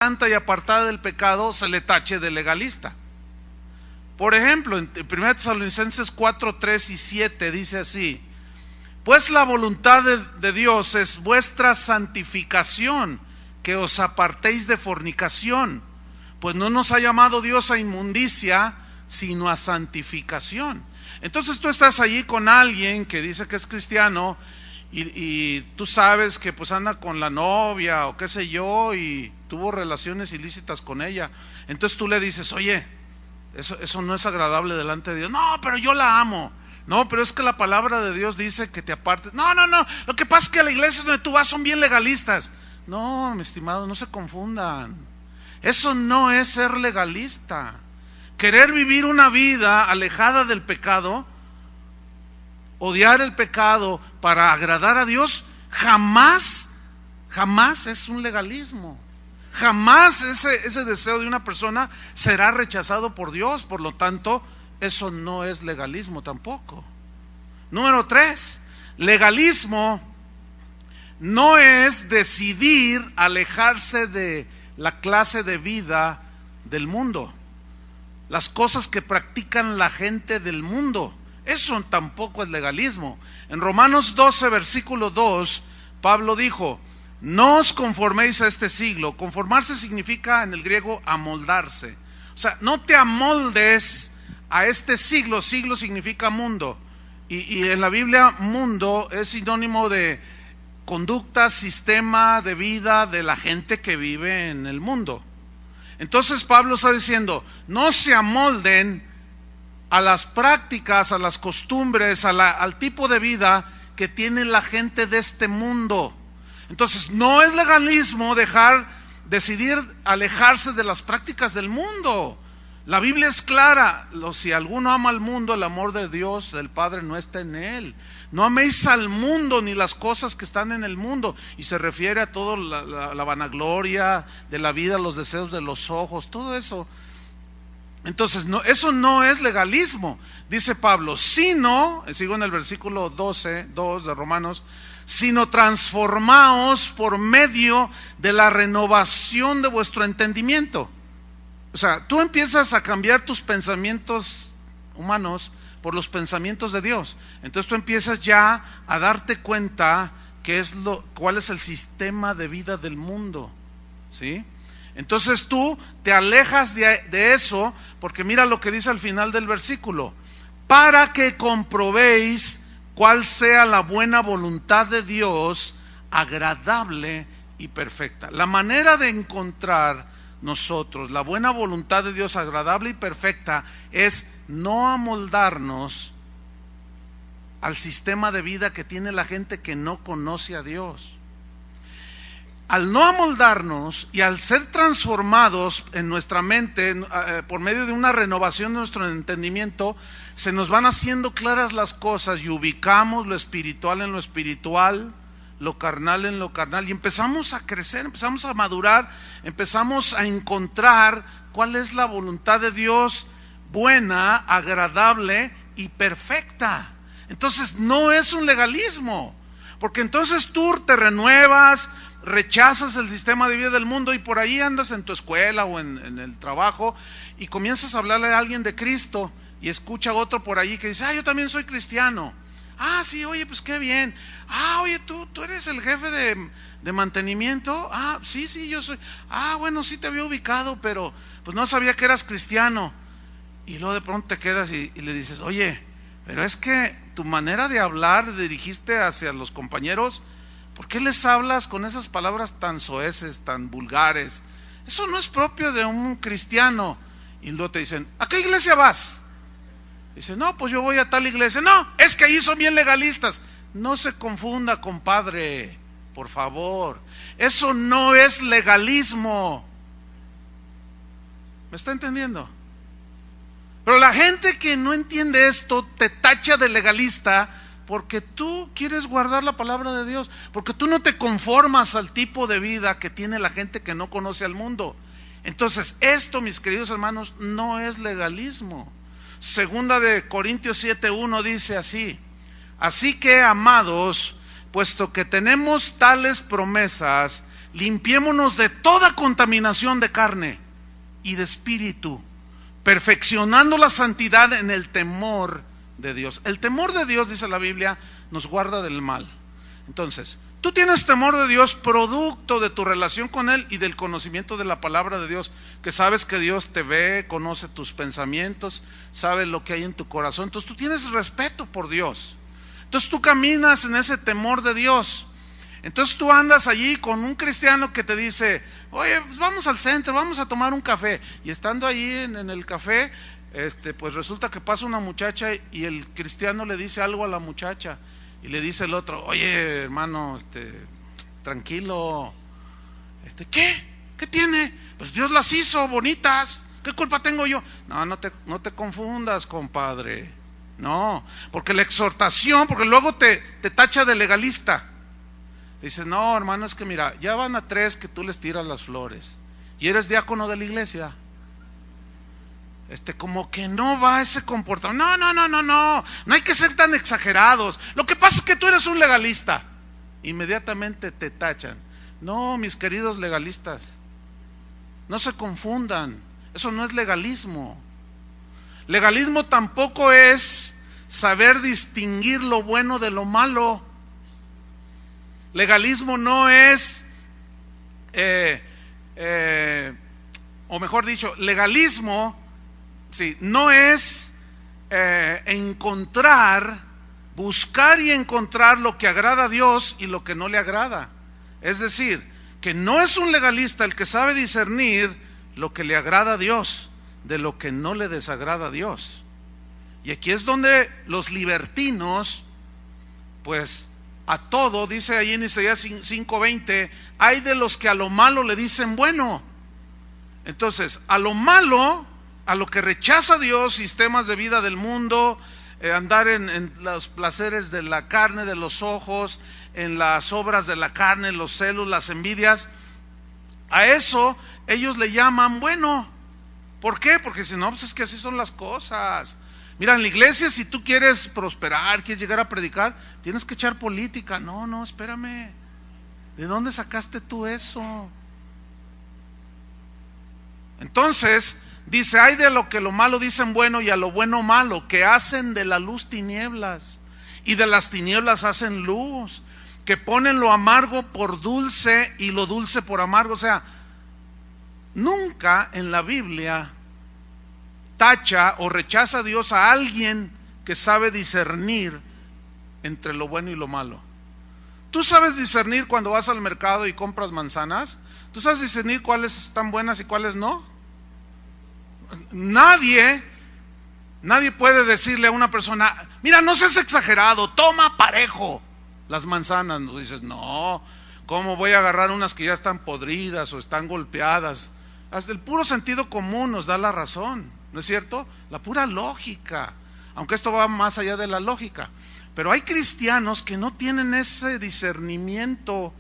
santa y apartada del pecado, se le tache de legalista. Por ejemplo, en 1 Tesalonicenses 4, 3 y 7 dice así: pues la voluntad de Dios es vuestra santificación, que os apartéis de fornicación, pues no nos ha llamado Dios a inmundicia, sino a santificación. Entonces tú estás allí con alguien que dice que es cristiano y tú sabes que pues anda con la novia o qué sé yo y tuvo relaciones ilícitas con ella. Entonces tú le dices: oye, eso no es agradable delante de Dios. No, pero yo la amo. No, pero es que la palabra de Dios dice que te apartes. No, lo que pasa es que la iglesia donde tú vas son bien legalistas. No, mi estimado, no se confundan. Eso no es ser legalista. Querer vivir una vida alejada del pecado, odiar el pecado para agradar a Dios, jamás es un legalismo. Jamás ese deseo de una persona será rechazado por Dios. Por lo tanto, eso no es legalismo tampoco. Número 3, legalismo no es decidir alejarse de la clase de vida del mundo, las cosas que practican la gente del mundo. Eso tampoco es legalismo. En Romanos 12, versículo 2, Pablo dijo: no os conforméis a este siglo. Conformarse significa en el griego amoldarse. O sea, no te amoldes a este siglo. Siglo significa mundo. Y en la Biblia mundo es sinónimo de conducta, sistema de vida de la gente que vive en el mundo. Entonces Pablo está diciendo: no se amolden a las prácticas, a las costumbres, al tipo de vida que tiene la gente de este mundo. Entonces no es legalismo decidir alejarse de las prácticas del mundo. La Biblia es clara: si alguno ama al mundo, el amor de Dios, del Padre, no está en él. No améis al mundo ni las cosas que están en el mundo. Y se refiere a todo la vanagloria de la vida, los deseos de los ojos, todo eso. Entonces eso no es legalismo. Dice Pablo: sino, sigo en el versículo 12, 2 de Romanos, sino transformaos por medio de la renovación de vuestro entendimiento. O sea, tú empiezas a cambiar tus pensamientos humanos por los pensamientos de Dios. Entonces tú empiezas ya a darte cuenta cuál es el sistema de vida del mundo, ¿sí? Entonces tú te alejas de eso, porque mira lo que dice al final del versículo: para que comprobéis cuál sea la buena voluntad de Dios, agradable y perfecta. La manera de encontrar nosotros la buena voluntad de Dios, agradable y perfecta, es no amoldarnos al sistema de vida que tiene la gente que no conoce a Dios. Al no amoldarnos y al ser transformados en nuestra mente por medio de una renovación de nuestro entendimiento, se nos van haciendo claras las cosas y ubicamos lo espiritual en lo espiritual, lo carnal en lo carnal, y empezamos a crecer, empezamos a madurar, empezamos a encontrar cuál es la voluntad de Dios, buena, agradable y perfecta. Entonces no es un legalismo, porque entonces tú te renuevas, rechazas el sistema de vida del mundo y por ahí andas en tu escuela o en el trabajo y comienzas a hablarle a alguien de Cristo y escucha a otro por ahí que dice: yo también soy cristiano. Sí, oye, pues qué bien. Oye, tú eres el jefe de mantenimiento. Sí, yo soy. Bueno, sí te había ubicado, pero pues no sabía que eras cristiano. Y luego de pronto te quedas y le dices: oye, pero es que tu manera de hablar, dirigiste hacia los compañeros, ¿por qué les hablas con esas palabras tan soeces, tan vulgares? Eso no es propio de un cristiano. Y luego te dicen: ¿a qué iglesia vas? Dice: no, pues yo voy a tal iglesia. No, es que ahí son bien legalistas. No se confunda, compadre, por favor. Eso no es legalismo. ¿Me está entendiendo? Pero la gente que no entiende esto te tacha de legalista porque tú quieres guardar la palabra de Dios, porque tú no te conformas al tipo de vida que tiene la gente que no conoce al mundo. Entonces esto, mis queridos hermanos, no es legalismo. Segunda de Corintios 7:1 dice así: así que, amados, puesto que tenemos tales promesas, limpiémonos de toda contaminación de carne y de espíritu, perfeccionando la santidad en el temor de Dios. El temor de Dios, dice la Biblia, nos guarda del mal. Entonces, tú tienes temor de Dios producto de tu relación con Él y del conocimiento de la palabra de Dios, que sabes que Dios te ve, conoce tus pensamientos, sabe lo que hay en tu corazón. Entonces tú tienes respeto por Dios. Entonces tú caminas en ese temor de Dios. Entonces tú andas allí con un cristiano que te dice, oye, pues vamos al centro, vamos a tomar un café. Y estando allí en el café, pues resulta que pasa una muchacha y el cristiano le dice algo a la muchacha. Y le dice el otro, oye hermano, tranquilo, ¿qué? ¿Qué tiene? Pues Dios las hizo bonitas, ¿qué culpa tengo yo? No te confundas, compadre. No, porque la exhortación, porque luego te tacha de legalista. Dice, no hermano, es que mira, ya van a 3 que tú les tiras las flores y eres diácono de la iglesia. Como que no va ese comportamiento. No hay que ser tan exagerados. Lo que pasa es que tú eres un legalista. Inmediatamente te tachan. No, mis queridos legalistas, no se confundan, eso no es legalismo. Legalismo tampoco es saber distinguir lo bueno de lo malo. Legalismo no es, o mejor dicho, legalismo, sí, no es buscar y encontrar lo que agrada a Dios y lo que no le agrada. Es decir, que no es un legalista el que sabe discernir lo que le agrada a Dios de lo que no le desagrada a Dios. Y aquí es donde los libertinos, pues a todo, dice ahí en Isaías 5:20, hay de los que a lo malo le dicen bueno. Entonces, a lo malo, a lo que rechaza a Dios, sistemas de vida del mundo, andar en los placeres de la carne, de los ojos, en las obras de la carne, los celos, las envidias, a eso ellos le llaman bueno. ¿Por qué? Porque si no, pues es que así son las cosas. Mira, en la iglesia, si tú quieres prosperar, quieres llegar a predicar, tienes que echar política. No, espérame. ¿De dónde sacaste tú eso? Entonces, dice, hay de lo que lo malo dicen bueno y a lo bueno malo, que hacen de la luz tinieblas y de las tinieblas hacen luz, que ponen lo amargo por dulce y lo dulce por amargo. O sea, nunca en la Biblia tacha o rechaza a Dios a alguien que sabe discernir entre lo bueno y lo malo. ¿Tú sabes discernir cuando vas al mercado y compras manzanas? ¿Tú sabes discernir cuáles están buenas y cuáles no? Nadie puede decirle a una persona, mira, no seas exagerado, toma parejo las manzanas. No dices, no, ¿cómo voy a agarrar unas que ya están podridas o están golpeadas? Hasta el puro sentido común nos da la razón, ¿no es cierto? La pura lógica, aunque esto va más allá de la lógica. Pero hay cristianos que no tienen ese discernimiento.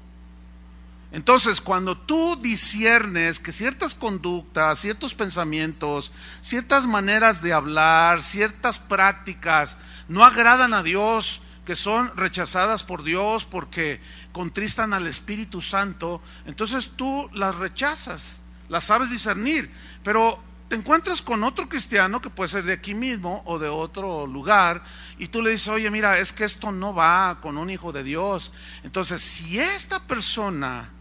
Entonces, cuando tú disciernes que ciertas conductas, ciertos pensamientos, ciertas maneras de hablar, ciertas prácticas no agradan a Dios, que son rechazadas por Dios porque contristan al Espíritu Santo, entonces tú las rechazas, las sabes discernir. Pero te encuentras con otro cristiano que puede ser de aquí mismo o de otro lugar y tú le dices, oye, mira, es que esto no va con un hijo de Dios. Entonces, si esta persona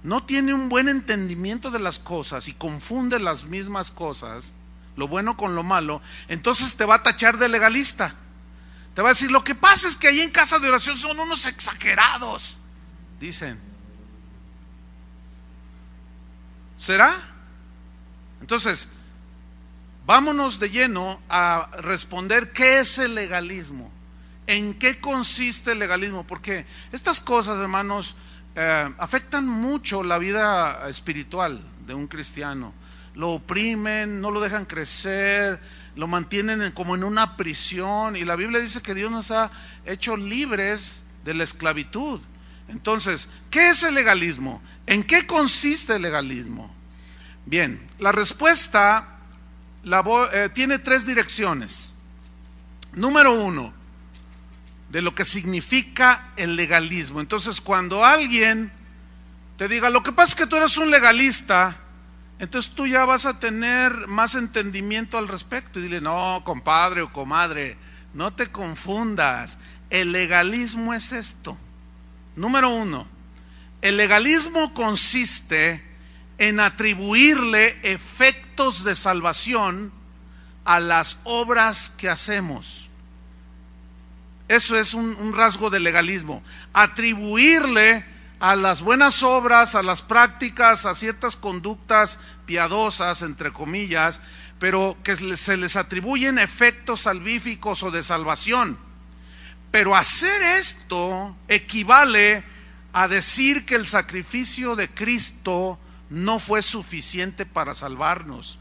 no tiene un buen entendimiento de las cosas y confunde las mismas cosas, lo bueno con lo malo, entonces te va a tachar de legalista. Te va a decir, lo que pasa es que ahí en casa de oración son unos exagerados, dicen. ¿Será? Entonces, vámonos de lleno a responder qué es el legalismo, en qué consiste el legalismo, porque estas cosas, hermanos, afectan mucho la vida espiritual de un cristiano. Lo oprimen, no lo dejan crecer, lo mantienen como en una prisión, y la Biblia dice que Dios nos ha hecho libres de la esclavitud. Entonces, ¿qué es el legalismo? ¿En qué consiste el legalismo? Bien, la respuesta tiene 3 direcciones. Número 1, de lo que significa el legalismo. Entonces, cuando alguien te diga, lo que pasa es que tú eres un legalista, entonces tú ya vas a tener más entendimiento al respecto. Y dile, no, compadre o comadre, no te confundas. El legalismo es esto. Número 1, el legalismo consiste en atribuirle efectos de salvación a las obras que hacemos. Eso es un rasgo del legalismo. Atribuirle a las buenas obras, a las prácticas, a ciertas conductas piadosas, entre comillas, pero que se les atribuyen efectos salvíficos o de salvación. Pero hacer esto equivale a decir que el sacrificio de Cristo no fue suficiente para salvarnos,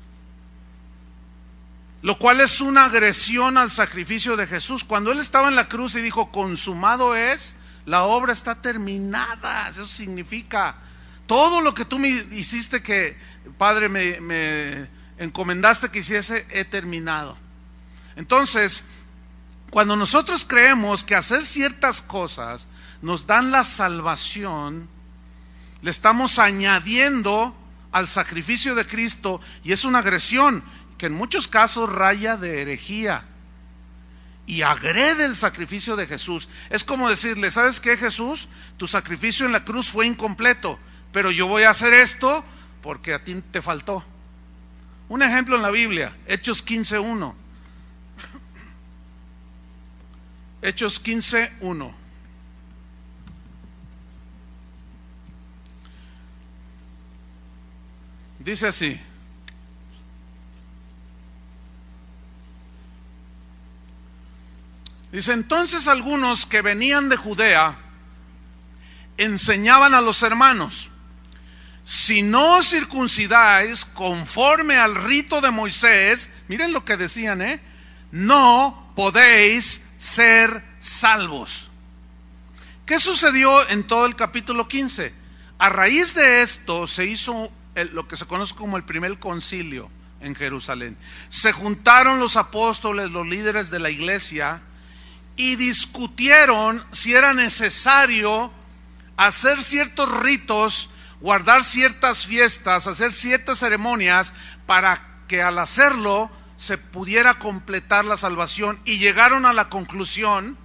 lo cual es una agresión al sacrificio de Jesús. Cuando Él estaba en la cruz y dijo, consumado es, la obra está terminada. Eso significa, todo lo que tú me hiciste, que Padre me encomendaste que hiciese, he terminado. Entonces, cuando nosotros creemos que hacer ciertas cosas nos dan la salvación, le estamos añadiendo al sacrificio de Cristo, y es una agresión que en muchos casos raya de herejía y agrede el sacrificio de Jesús. Es como decirle, ¿sabes qué, Jesús? Tu sacrificio en la cruz fue incompleto, pero yo voy a hacer esto porque a ti te faltó. Un ejemplo en la Biblia, Hechos 15:1. Hechos 15:1. Dice así: dice, entonces algunos que venían de Judea enseñaban a los hermanos, si no os circuncidáis conforme al rito de Moisés, miren lo que decían, no podéis ser salvos. ¿Qué sucedió en todo el capítulo 15? A raíz de esto se hizo lo que se conoce como el primer concilio en Jerusalén. Se juntaron los apóstoles, los líderes de la iglesia, y discutieron si era necesario hacer ciertos ritos, guardar ciertas fiestas, hacer ciertas ceremonias, para que al hacerlo se pudiera completar la salvación, y llegaron a la conclusión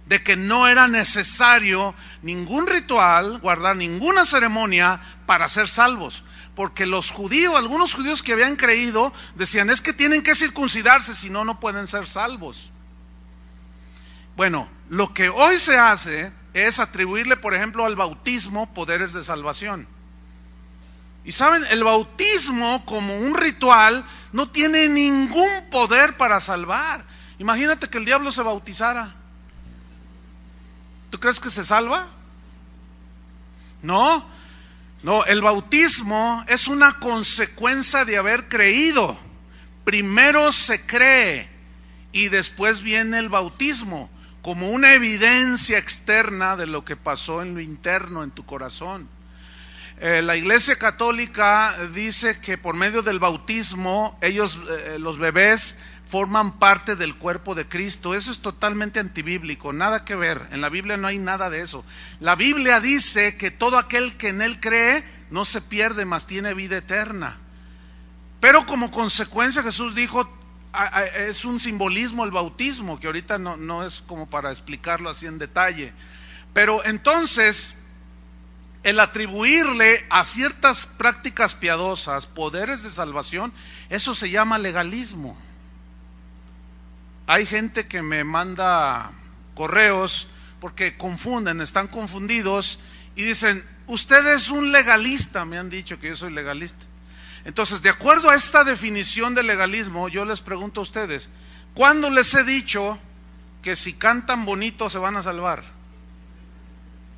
de que no era necesario ningún ritual, guardar ninguna ceremonia para ser salvos. Porque los judíos, algunos judíos que habían creído, decían, es que tienen que circuncidarse, si no, no pueden ser salvos. Bueno, lo que hoy se hace es atribuirle, por ejemplo, al bautismo poderes de salvación. Y saben, el bautismo como un ritual no tiene ningún poder para salvar. Imagínate que el diablo se bautizara. ¿Tú crees que se salva? No, el bautismo es una consecuencia de haber creído. Primero se cree y después viene el bautismo, como una evidencia externa de lo que pasó en lo interno, en tu corazón. La Iglesia Católica dice que por medio del bautismo ellos, los bebés, forman parte del cuerpo de Cristo. Eso es totalmente antibíblico, nada que ver. En la Biblia no hay nada de eso. La Biblia dice que todo aquel que en Él cree no se pierde, mas tiene vida eterna. Pero como consecuencia, Jesús dijo, es un simbolismo el bautismo, que ahorita no es como para explicarlo así en detalle. Pero entonces, el atribuirle a ciertas prácticas piadosas poderes de salvación, eso se llama legalismo. Hay gente que me manda correos porque confunden, están confundidos y dicen, usted es un legalista. Me han dicho que yo soy legalista. Entonces, de acuerdo a esta definición de legalismo, yo les pregunto a ustedes, ¿cuándo les he dicho que si cantan bonito se van a salvar?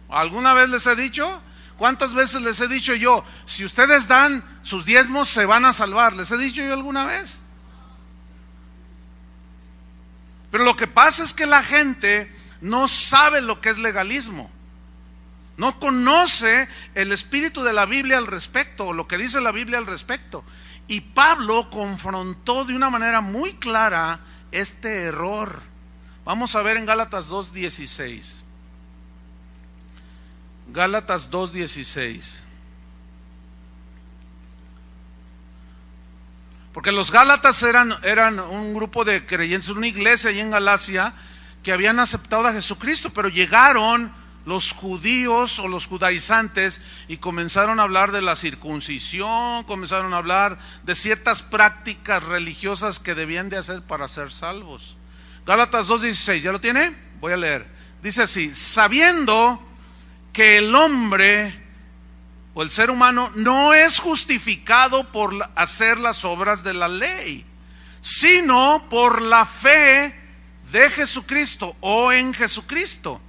¿Alguna vez les he dicho? ¿Cuántas veces les he dicho yo, si ustedes dan sus diezmos se van a salvar? ¿Les he dicho yo alguna vez? Pero lo que pasa es que la gente no sabe lo que es legalismo. No conoce el espíritu de la Biblia al respecto, o lo que dice la Biblia al respecto. Y Pablo confrontó de una manera muy clara este error. Vamos a ver en Gálatas 2:16. Gálatas 2:16. Porque los Gálatas eran un grupo de creyentes, una iglesia allí en Galacia que habían aceptado a Jesucristo, pero llegaron los judíos o los judaizantes y comenzaron a hablar de la circuncisión, comenzaron a hablar de ciertas prácticas religiosas que debían de hacer para ser salvos. Gálatas 2:16, ¿ya lo tiene? Voy a leer. Dice así: sabiendo que el hombre o el ser humano no es justificado por hacer las obras de la ley, sino por la fe de Jesucristo o en Jesucristo.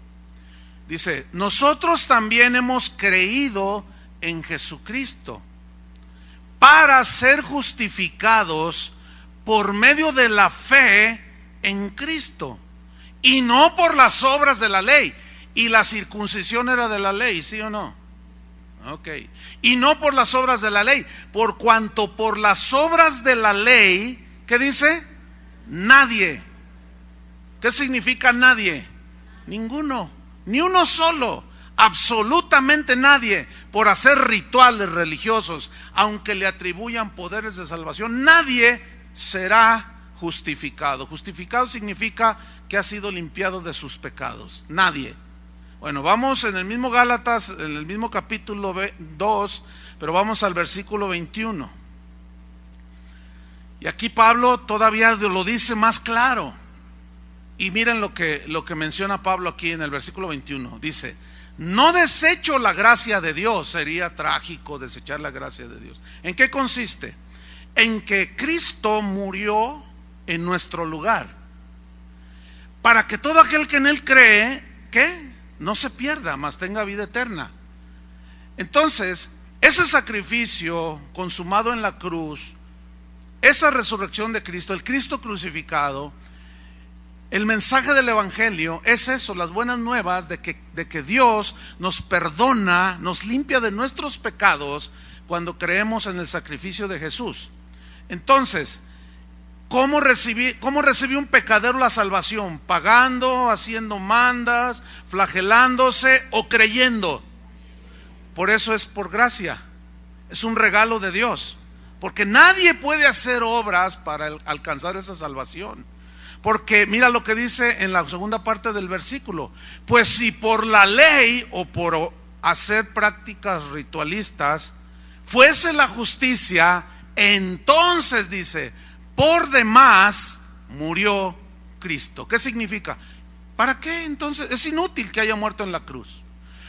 Dice, nosotros también hemos creído en Jesucristo para ser justificados por medio de la fe en Cristo y no por las obras de la ley. Y la circuncisión era de la ley, ¿sí o no? Ok. Y no por las obras de la ley, por cuanto por las obras de la ley, ¿qué dice? Nadie. ¿Qué significa nadie? Ninguno, ni uno solo, absolutamente nadie, por hacer rituales religiosos, aunque le atribuyan poderes de salvación, nadie será justificado. Justificado significa que ha sido limpiado de sus pecados, nadie. Bueno, vamos en el mismo Gálatas, en el mismo capítulo 2, pero vamos al versículo 21. Y aquí Pablo todavía lo dice más claro. Y miren lo que menciona Pablo aquí en el versículo 21. Dice, no desecho la gracia de Dios. Sería trágico desechar la gracia de Dios. ¿En qué consiste? En que Cristo murió en nuestro lugar, para que todo aquel que en Él cree, ¿qué? No se pierda, mas tenga vida eterna. Entonces, ese sacrificio consumado en la cruz, esa resurrección de Cristo, el Cristo crucificado, el mensaje del Evangelio es eso, las buenas nuevas de que Dios nos perdona, nos limpia de nuestros pecados cuando creemos en el sacrificio de Jesús. Entonces, ¿cómo recibió un pecador la salvación? ¿Pagando, haciendo mandas, flagelándose o creyendo? Por eso es por gracia, es un regalo de Dios, porque nadie puede hacer obras para alcanzar esa salvación. Porque mira lo que dice en la segunda parte del versículo: pues si por la ley o por hacer prácticas ritualistas fuese la justicia, entonces dice, por demás murió Cristo. ¿Qué significa? ¿Para qué entonces? Es inútil que haya muerto en la cruz.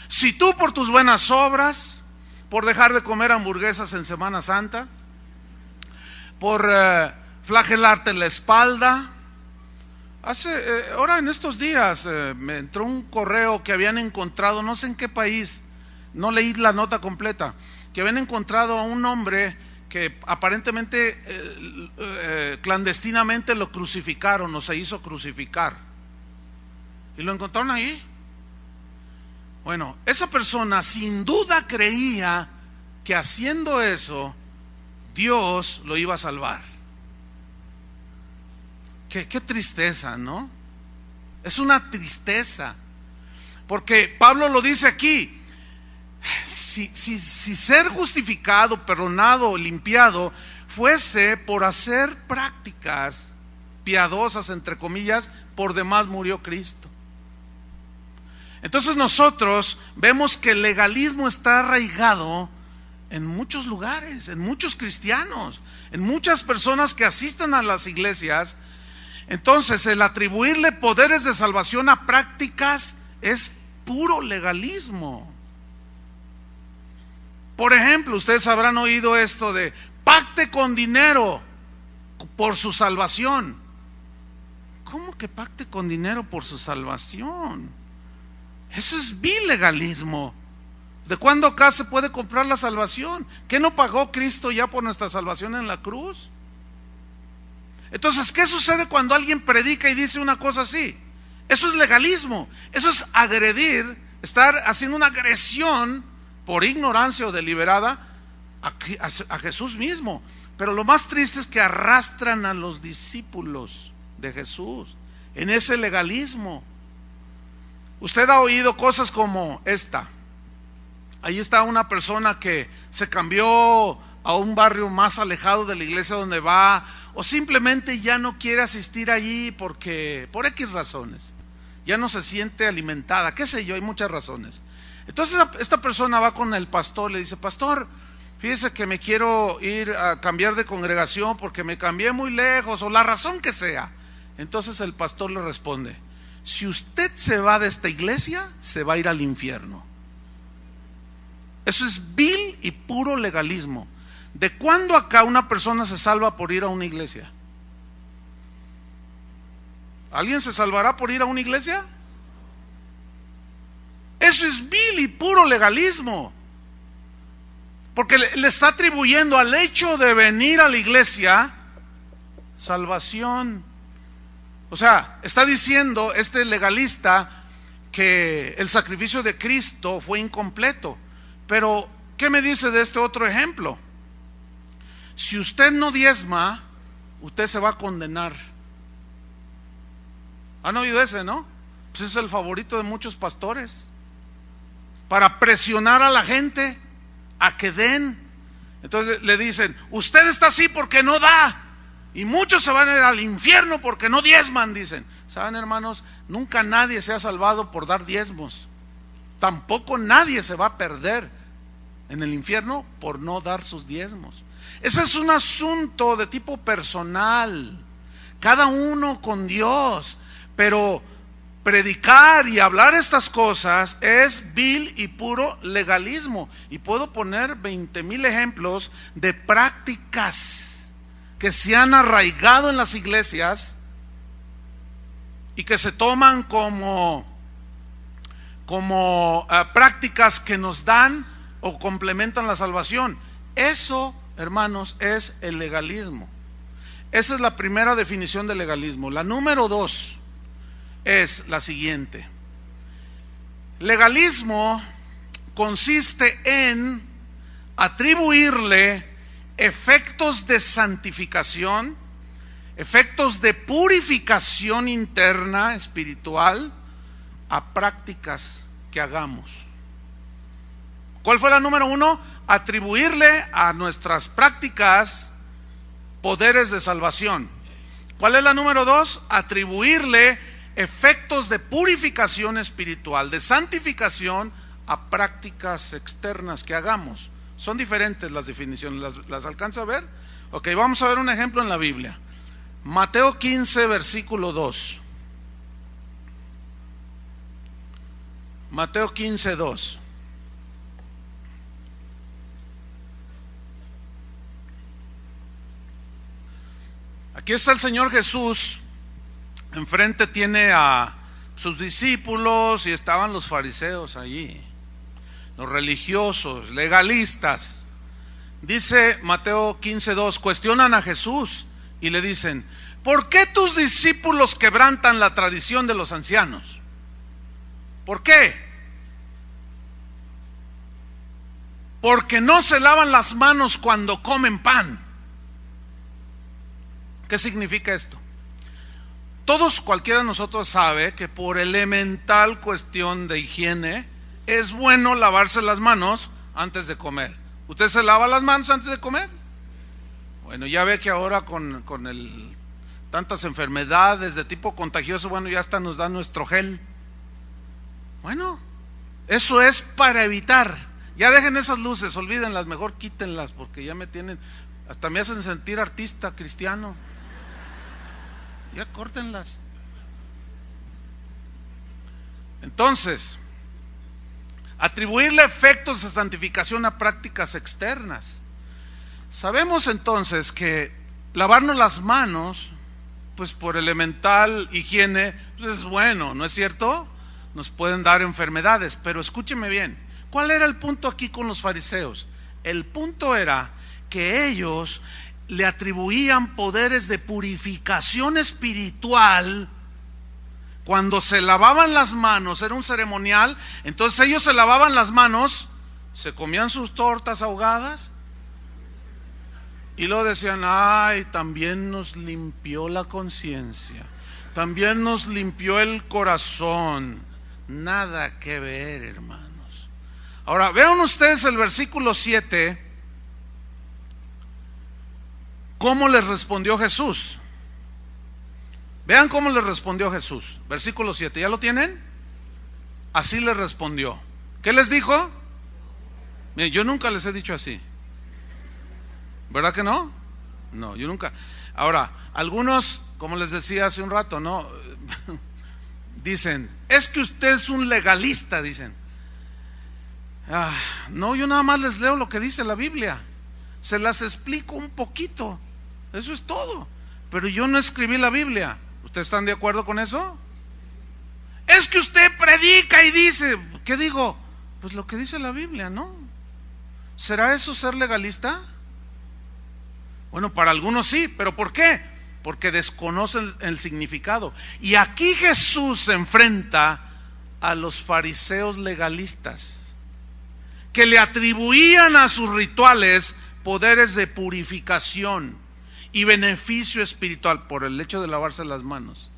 Si tú por tus buenas obras, por dejar de comer hamburguesas en Semana Santa, por flagelarte la espalda. Ahora en estos días me entró un correo que habían encontrado, no sé en qué país, no leí la nota completa, que habían encontrado a un hombre que aparentemente clandestinamente lo crucificaron o se hizo crucificar. Y lo encontraron ahí. Bueno, esa persona sin duda creía que haciendo eso Dios lo iba a salvar. Qué tristeza, ¿no? Es una tristeza. Porque Pablo lo dice aquí. Si ser justificado, perdonado, limpiado fuese por hacer prácticas piadosas, entre comillas, por demás murió Cristo. Entonces nosotros vemos que el legalismo está arraigado en muchos lugares, en muchos cristianos, en muchas personas que asisten a las iglesias. Entonces el atribuirle poderes de salvación a prácticas es puro legalismo. Por ejemplo, ustedes habrán oído esto de pacte con dinero por su salvación. ¿Cómo que pacte con dinero por su salvación? Eso es vil legalismo. ¿De cuándo acá se puede comprar la salvación? ¿Qué no pagó Cristo ya por nuestra salvación en la cruz? Entonces, ¿qué sucede cuando alguien predica y dice una cosa así? Eso es legalismo, eso es agredir, estar haciendo una agresión por ignorancia o deliberada a Jesús mismo. Pero lo más triste es que arrastran a los discípulos de Jesús en ese legalismo. Usted ha oído cosas como esta. Ahí está una persona que se cambió a un barrio más alejado de la iglesia donde va, o simplemente ya no quiere asistir allí porque por X razones, ya no se siente alimentada, qué sé yo, hay muchas razones. Entonces esta persona va con el pastor, le dice: pastor, fíjese que me quiero ir a cambiar de congregación porque me cambié muy lejos, o la razón que sea. Entonces el pastor le responde: si usted se va de esta iglesia, se va a ir al infierno. Eso es vil y puro legalismo. ¿De cuándo acá una persona se salva por ir a una iglesia? ¿Alguien se salvará por ir a una iglesia? Eso es vil y puro legalismo, porque le está atribuyendo al hecho de venir a la iglesia salvación. O sea, está diciendo este legalista que el sacrificio de Cristo fue incompleto. Pero, ¿qué me dice de este otro ejemplo? Si usted no diezma, usted se va a condenar. ¿Han oído ese, no? Pues es el favorito de muchos pastores, para presionar a la gente a que den. Entonces le dicen: usted está así porque no da, y muchos se van a ir al infierno porque no diezman, dicen. ¿Saben, hermanos? Nunca nadie se ha salvado por dar diezmos. Tampoco nadie se va a perder en el infierno por no dar sus diezmos. Ese es un asunto de tipo personal, cada uno con Dios. Pero predicar y hablar estas cosas es vil y puro legalismo. Y puedo poner 20,000 ejemplos de prácticas que se han arraigado en las iglesias y que se toman como prácticas que nos dan o complementan la salvación. Eso, hermanos, es el legalismo. Esa es la primera definición de legalismo. La número 2 es la siguiente: legalismo consiste en atribuirle efectos de santificación, efectos de purificación interna, espiritual, a prácticas que hagamos. ¿Cuál fue la número 1? Atribuirle a nuestras prácticas poderes de salvación. ¿Cuál es la número 2? Atribuirle efectos de purificación espiritual, de santificación, a prácticas externas que hagamos. Son diferentes las definiciones, ¿las alcanza a ver? Ok, vamos a ver un ejemplo en la Biblia. Mateo 15, versículo 2. Mateo 15, 2. Aquí está el Señor Jesús. Enfrente tiene a sus discípulos y estaban los fariseos allí, los religiosos, legalistas. Dice Mateo 15:2, cuestionan a Jesús y le dicen: ¿por qué tus discípulos quebrantan la tradición de los ancianos? ¿Por qué? Porque no se lavan las manos cuando comen pan. ¿Qué significa esto? Todos, cualquiera de nosotros sabe que por elemental cuestión de higiene es bueno lavarse las manos antes de comer. ¿Usted se lava las manos antes de comer? Bueno, ya ve que ahora con tantas enfermedades de tipo contagioso, bueno, ya hasta nos da nuestro gel. Bueno, eso es para evitar. Ya dejen esas luces, olvídenlas, mejor quítenlas, porque ya me tienen, hasta me hacen sentir artista cristiano. Ya córtenlas. Entonces, atribuirle efectos de santificación a prácticas externas. Sabemos entonces que lavarnos las manos, pues por elemental higiene, pues es bueno, ¿no es cierto? Nos pueden dar enfermedades, pero escúcheme bien, ¿cuál era el punto aquí con los fariseos? El punto era que ellos le atribuían poderes de purificación espiritual. Cuando se lavaban las manos, era un ceremonial, entonces ellos se lavaban las manos, se comían sus tortas ahogadas y luego decían: ay, también nos limpió la conciencia, también nos limpió el corazón. Nada que ver, hermanos. Ahora vean ustedes el versículo 7 ¿Cómo les respondió Jesús? Vean cómo les respondió Jesús. Versículo 7, ¿ya lo tienen? Así les respondió. ¿Qué les dijo? Miren, yo nunca les he dicho así. ¿Verdad que no? No, yo nunca. Ahora, algunos, como les decía hace un rato, ¿no? Dicen, es que usted es un legalista, dicen. No, yo nada más les leo lo que dice la Biblia. Se las explico un poquito. Eso es todo. Pero yo no escribí la Biblia. ¿Ustedes están de acuerdo con eso? Es que usted predica y dice, ¿qué digo? Pues lo que dice la Biblia, ¿no? ¿Será eso ser legalista? Bueno, para algunos sí, pero ¿por qué? Porque desconocen el significado. Y aquí Jesús se enfrenta a los fariseos legalistas, que le atribuían a sus rituales poderes de purificación y beneficio espiritual por el hecho de lavarse las manos.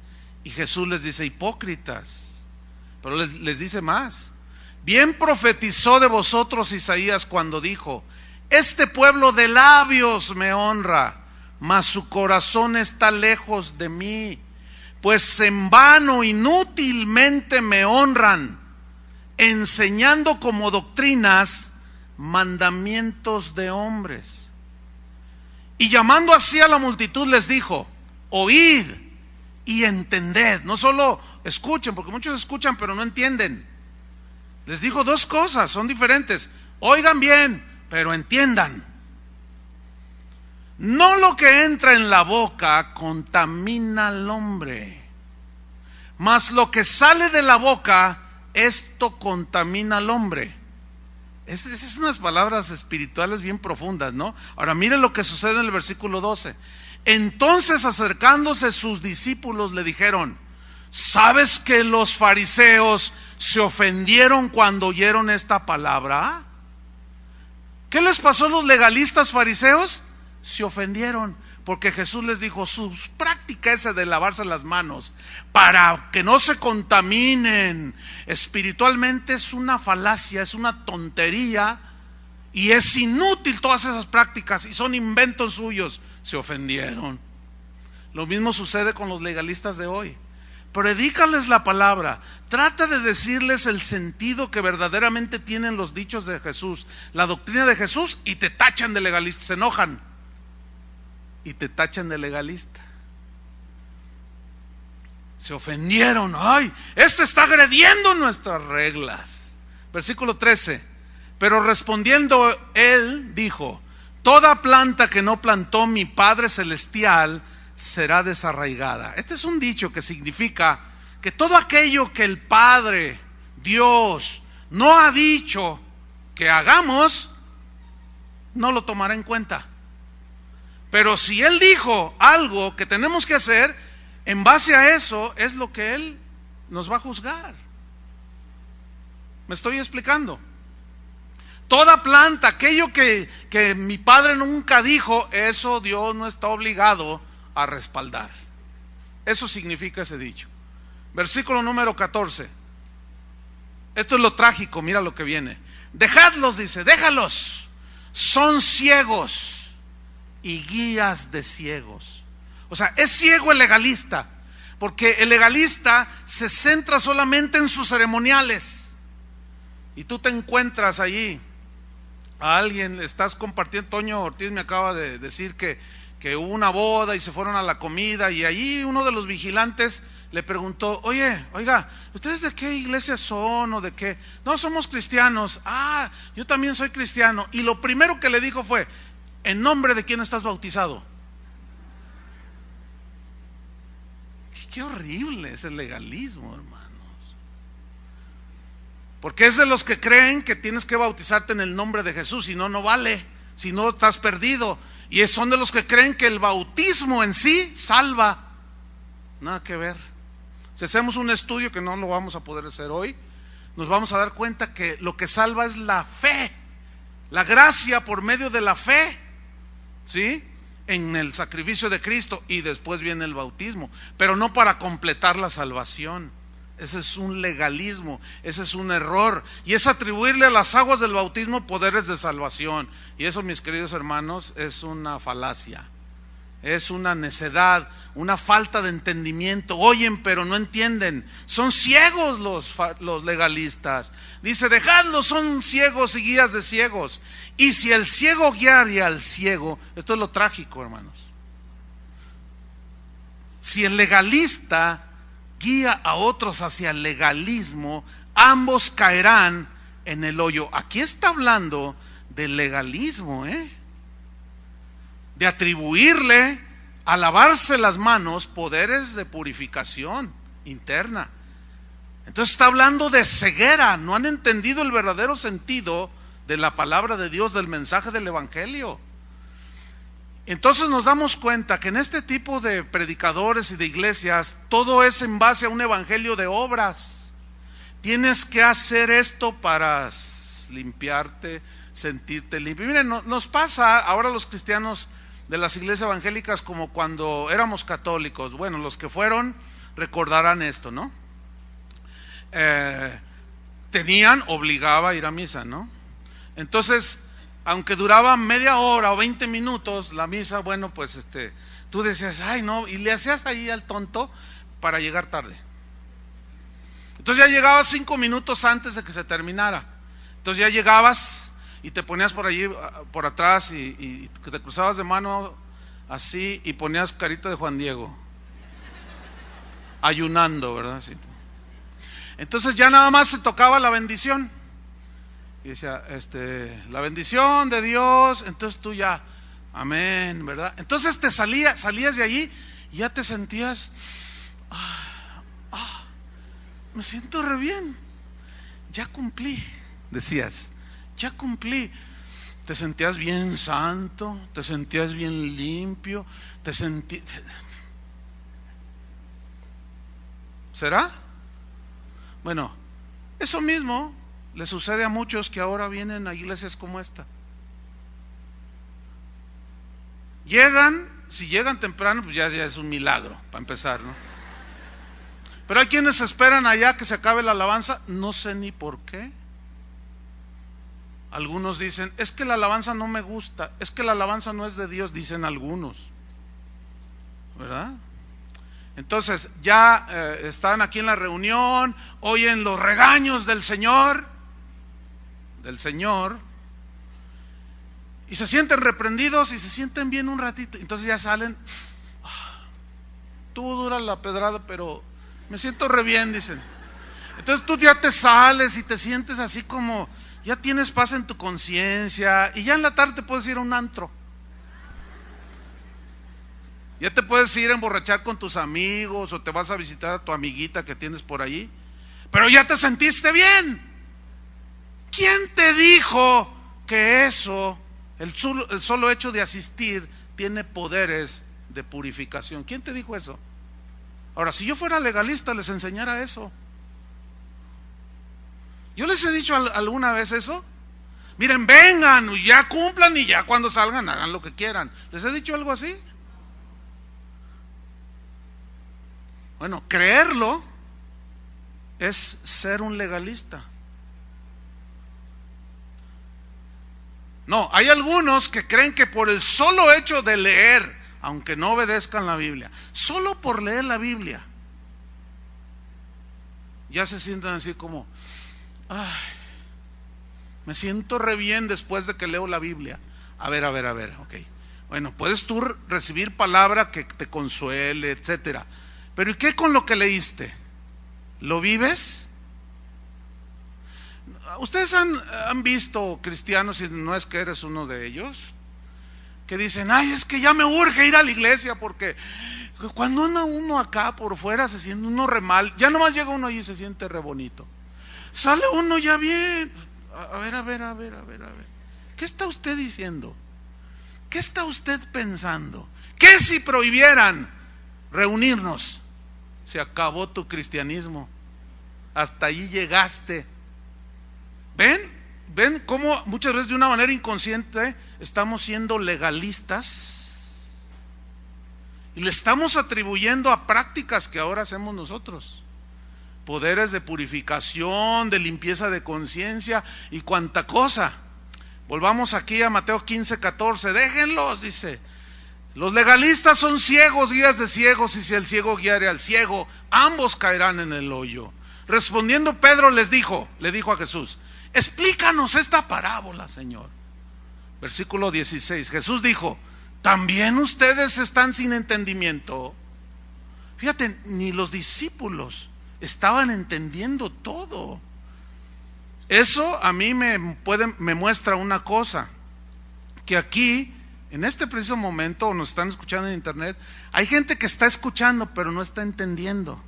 Y Jesús les dice, hipócritas. Pero les dice más. Bien profetizó de vosotros Isaías cuando dijo, este pueblo de labios me honra, mas su corazón está lejos de mí, pues en vano, inútilmente me honran, enseñando como doctrinas mandamientos de hombres. Y llamando así a la multitud les dijo, oíd y entended. No solo escuchen, porque muchos escuchan pero no entienden. Les dijo dos cosas, son diferentes. Oigan bien, pero entiendan. No lo que entra en la boca contamina al hombre, mas lo que sale de la boca, esto contamina al hombre. Esas son unas palabras espirituales bien profundas, ¿no? Ahora miren lo que sucede en el versículo 12. Entonces, acercándose sus discípulos, le dijeron, ¿sabes que los fariseos se ofendieron cuando oyeron esta palabra? ¿Qué les pasó a los legalistas fariseos? Se ofendieron, porque Jesús les dijo, su práctica esa de lavarse las manos para que no se contaminen espiritualmente es una falacia, es una tontería y es inútil todas esas prácticas y son inventos suyos. Se ofendieron. Lo mismo sucede con los legalistas de hoy. Predícales la palabra, trata de decirles el sentido que verdaderamente tienen los dichos de Jesús, la doctrina de Jesús, y te tachan de legalista, se enojan y te tachan de legalista. Se ofendieron, ay, este está agrediendo nuestras reglas. Versículo 13, pero respondiendo él dijo, toda planta que no plantó mi Padre Celestial será desarraigada. Este es un dicho que significa que todo aquello que el Padre, Dios, no ha dicho que hagamos, no lo tomará en cuenta. Pero si Él dijo algo que tenemos que hacer, en base a eso es lo que Él nos va a juzgar. ¿Me estoy explicando? Toda planta, aquello que mi Padre nunca dijo, eso Dios no está obligado a respaldar. Eso significa ese dicho. Versículo número 14. Esto es lo trágico, mira lo que viene. Dejadlos, dice, déjalos. Son ciegos y guías de ciegos. O sea, es ciego el legalista, porque el legalista se centra solamente en sus ceremoniales. Y tú te encuentras allí a alguien, estás compartiendo, Toño Ortiz me acaba de decir que hubo una boda y se fueron a la comida, y allí uno de los vigilantes le preguntó, oiga, ¿ustedes de qué iglesia son o de qué? No, somos cristianos. Ah, yo también soy cristiano. Y lo primero que le dijo fue, ¿en nombre de quién estás bautizado? Qué horrible es el legalismo, hermanos. Porque es de los que creen que tienes que bautizarte en el nombre de Jesús, si no, no vale, si no estás perdido. Y son de los que creen que el bautismo en sí salva. Nada que ver. Si hacemos un estudio, que no lo vamos a poder hacer hoy, nos vamos a dar cuenta que lo que salva es la fe, la gracia por medio de la fe, ¿sí? En el sacrificio de Cristo, y después viene el bautismo, pero no para completar la salvación. Ese es un legalismo, ese es un error, y es atribuirle a las aguas del bautismo poderes de salvación, y eso, mis queridos hermanos, es una falacia. Es una necedad, una falta de entendimiento. Oyen pero no entienden. Son ciegos los legalistas. Dice, dejadlos, son ciegos y guías de ciegos. Y si el ciego guiara al ciego, esto es lo trágico, hermanos. Si el legalista guía a otros hacia el legalismo, ambos caerán en el hoyo. Aquí está hablando del legalismo, de atribuirle a lavarse las manos poderes de purificación interna. Entonces está hablando de ceguera. No han entendido el verdadero sentido de la palabra de Dios, del mensaje del evangelio. Entonces nos damos cuenta que en este tipo de predicadores y de iglesias todo es en base a un evangelio de obras. Tienes que hacer esto para limpiarte, sentirte limpio. Miren, nos pasa ahora los cristianos de las iglesias evangélicas como cuando éramos católicos. Bueno, los que fueron recordarán esto, ¿no? Obligaba a ir a misa, ¿no? Entonces, aunque duraba media hora o 20 minutos la misa, bueno, pues tú decías, ay no, y le hacías ahí al tonto para llegar tarde. Entonces ya llegabas 5 minutos antes de que se terminara. Entonces ya llegabas y te ponías por allí, por atrás, y te cruzabas de mano así y ponías carita de Juan Diego, ayunando, ¿verdad? Sí. Entonces ya nada más se tocaba la bendición. Y decía, la bendición de Dios. Entonces tú ya, amén, ¿verdad? Entonces salías de allí y ya te sentías, me siento re bien, ya cumplí, decías, ya cumplí. Te sentías bien santo, te sentías bien limpio, ¿será? Bueno, eso mismo le sucede a muchos que ahora vienen a iglesias como esta. Si llegan temprano, pues ya es un milagro, para empezar, ¿no? Pero hay quienes esperan allá que se acabe la alabanza, no sé ni por qué. Algunos dicen, es que la alabanza no me gusta, es que la alabanza no es de Dios, dicen algunos, ¿verdad? Entonces ya están aquí en la reunión, oyen los regaños del Señor, y se sienten reprendidos y se sienten bien un ratito. Entonces ya salen, tú dura la pedrada, pero me siento re bien, dicen. Entonces tú ya te sales y te sientes así como, ya tienes paz en tu conciencia, y ya en la tarde te puedes ir a un antro. Ya te puedes ir a emborrachar con tus amigos, o te vas a visitar a tu amiguita que tienes por allí, pero ya te sentiste bien. ¿Quién te dijo que eso, el solo hecho de asistir, tiene poderes de purificación? ¿Quién te dijo eso? Ahora, si yo fuera legalista, les enseñara eso. ¿Yo les he dicho alguna vez eso? Miren, vengan, ya cumplan, y ya cuando salgan hagan lo que quieran. ¿Les he dicho algo así? Bueno, creerlo es ser un legalista. No, hay algunos que creen que por el solo hecho de leer, aunque no obedezcan la Biblia, solo por leer la Biblia, ya se sientan así como, ay, me siento re bien después de que leo la Biblia. A ver, ok. Bueno, puedes tú recibir palabra que te consuele, etcétera. Pero ¿y qué con lo que leíste? ¿Lo vives? Ustedes han visto cristianos, y no es que eres uno de ellos, que dicen, ay, es que ya me urge ir a la iglesia, porque cuando anda uno acá por fuera se siente uno re mal, ya nomás llega uno y se siente re bonito, sale uno ya bien. A ver, ¿qué está usted diciendo? ¿Qué está usted pensando? ¿Qué si prohibieran reunirnos? Se acabó tu cristianismo, hasta allí llegaste. ¿Ven cómo muchas veces de una manera inconsciente estamos siendo legalistas y le estamos atribuyendo a prácticas que ahora hacemos nosotros poderes de purificación, de limpieza de conciencia y cuanta cosa? Volvamos aquí a Mateo 15:14. Déjenlos, dice, Los legalistas son ciegos, guías de ciegos, y si el ciego guiare al ciego, ambos caerán en el hoyo. Respondiendo Pedro le dijo a Jesús: explícanos esta parábola, Señor. Versículo 16, Jesús dijo: ¿también ustedes están sin entendimiento? Fíjate, ni los discípulos estaban entendiendo todo. Eso a mí me muestra una cosa, que aquí, en este preciso momento, o nos están escuchando en internet, hay gente que está escuchando pero no está entendiendo.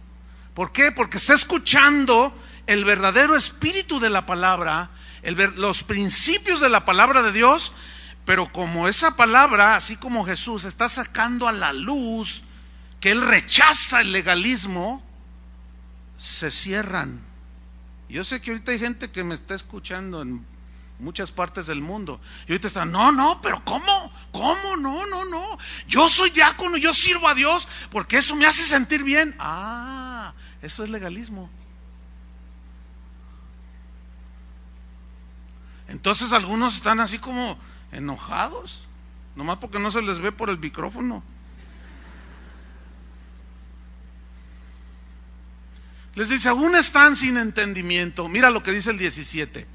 ¿Por qué? Porque está escuchando el verdadero espíritu de la palabra, los principios de la palabra de Dios, pero como esa palabra, así como Jesús, está sacando a la luz que Él rechaza el legalismo, se cierran. Yo sé que ahorita hay gente que me está escuchando en muchas partes del mundo y ahorita están: no, pero ¿cómo? No, yo soy diácono, yo sirvo a Dios porque eso me hace sentir bien. Eso es legalismo. Entonces algunos están así como enojados, nomás porque no se les ve por el micrófono. Les dice: aún están sin entendimiento. Mira lo que dice el 17.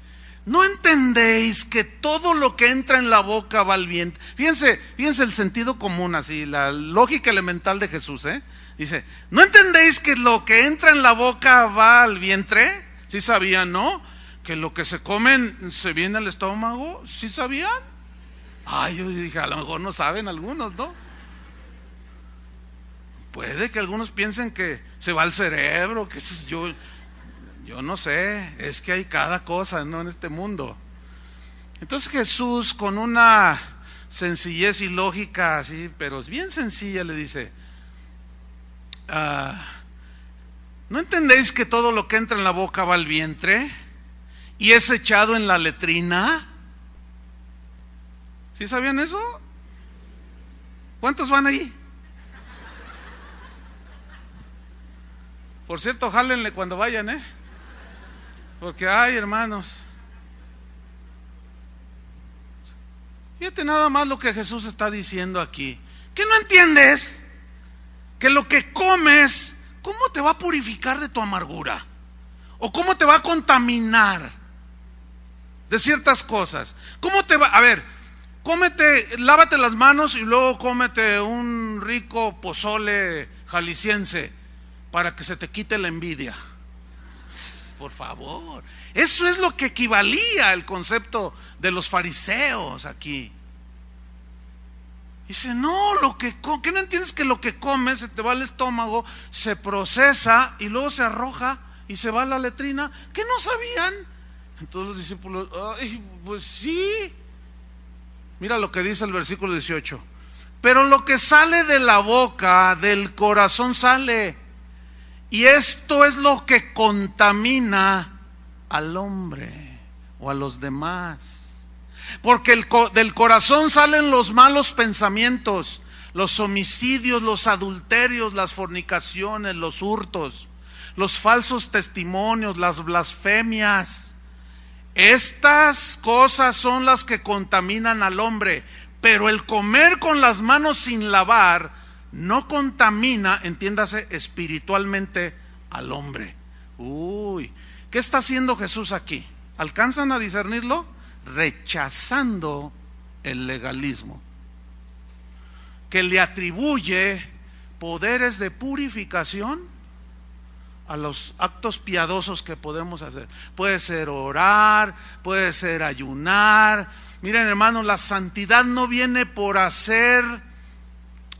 ¿No entendéis que todo lo que entra en la boca va al vientre? Fíjense el sentido común, así, la lógica elemental de Jesús, Dice: ¿no entendéis que lo que entra en la boca va al vientre? ¿Sí sabían, no? Que lo que se comen se viene al estómago. ¿Sí sabían? Yo dije, a lo mejor no saben algunos, ¿no? Puede que algunos piensen que se va al cerebro, que yo no sé, es que hay cada cosa, ¿no?, en este mundo. Entonces Jesús, con una sencillez y lógica así, pero es bien sencilla, le dice: ¿no entendéis que todo lo que entra en la boca va al vientre y es echado en la letrina? ¿Sí sabían eso? ¿Cuántos van ahí? Por cierto, jálenle cuando vayan, porque hermanos, fíjate nada más lo que Jesús está diciendo aquí. ¿Qué no entiendes? Que lo que comes, ¿cómo te va a purificar de tu amargura? ¿O cómo te va a contaminar de ciertas cosas? ¿Cómo te va? A ver, lávate las manos y luego cómete un rico pozole jalisciense para que se te quite la envidia. Por favor, eso es lo que equivalía al concepto de los fariseos aquí. Dice: no, ¿qué no entiendes? Que lo que comes se te va al estómago, se procesa y luego se arroja y se va a la letrina. ¿Qué no sabían? Entonces los discípulos: pues sí. Mira lo que dice el versículo 18. Pero lo que sale de la boca, del corazón sale, y esto es lo que contamina al hombre o a los demás. Porque del corazón salen los malos pensamientos, los homicidios, los adulterios, las fornicaciones, los hurtos, los falsos testimonios, las blasfemias. Estas cosas son las que contaminan al hombre, pero el comer con las manos sin lavar no contamina, entiéndase, espiritualmente al hombre. ¿Qué está haciendo Jesús aquí? ¿Alcanzan a discernirlo? Rechazando el legalismo, que le atribuye poderes de purificación a los actos piadosos que podemos hacer. Puede ser orar, puede ser ayunar. Miren, hermanos, la santidad no viene por hacer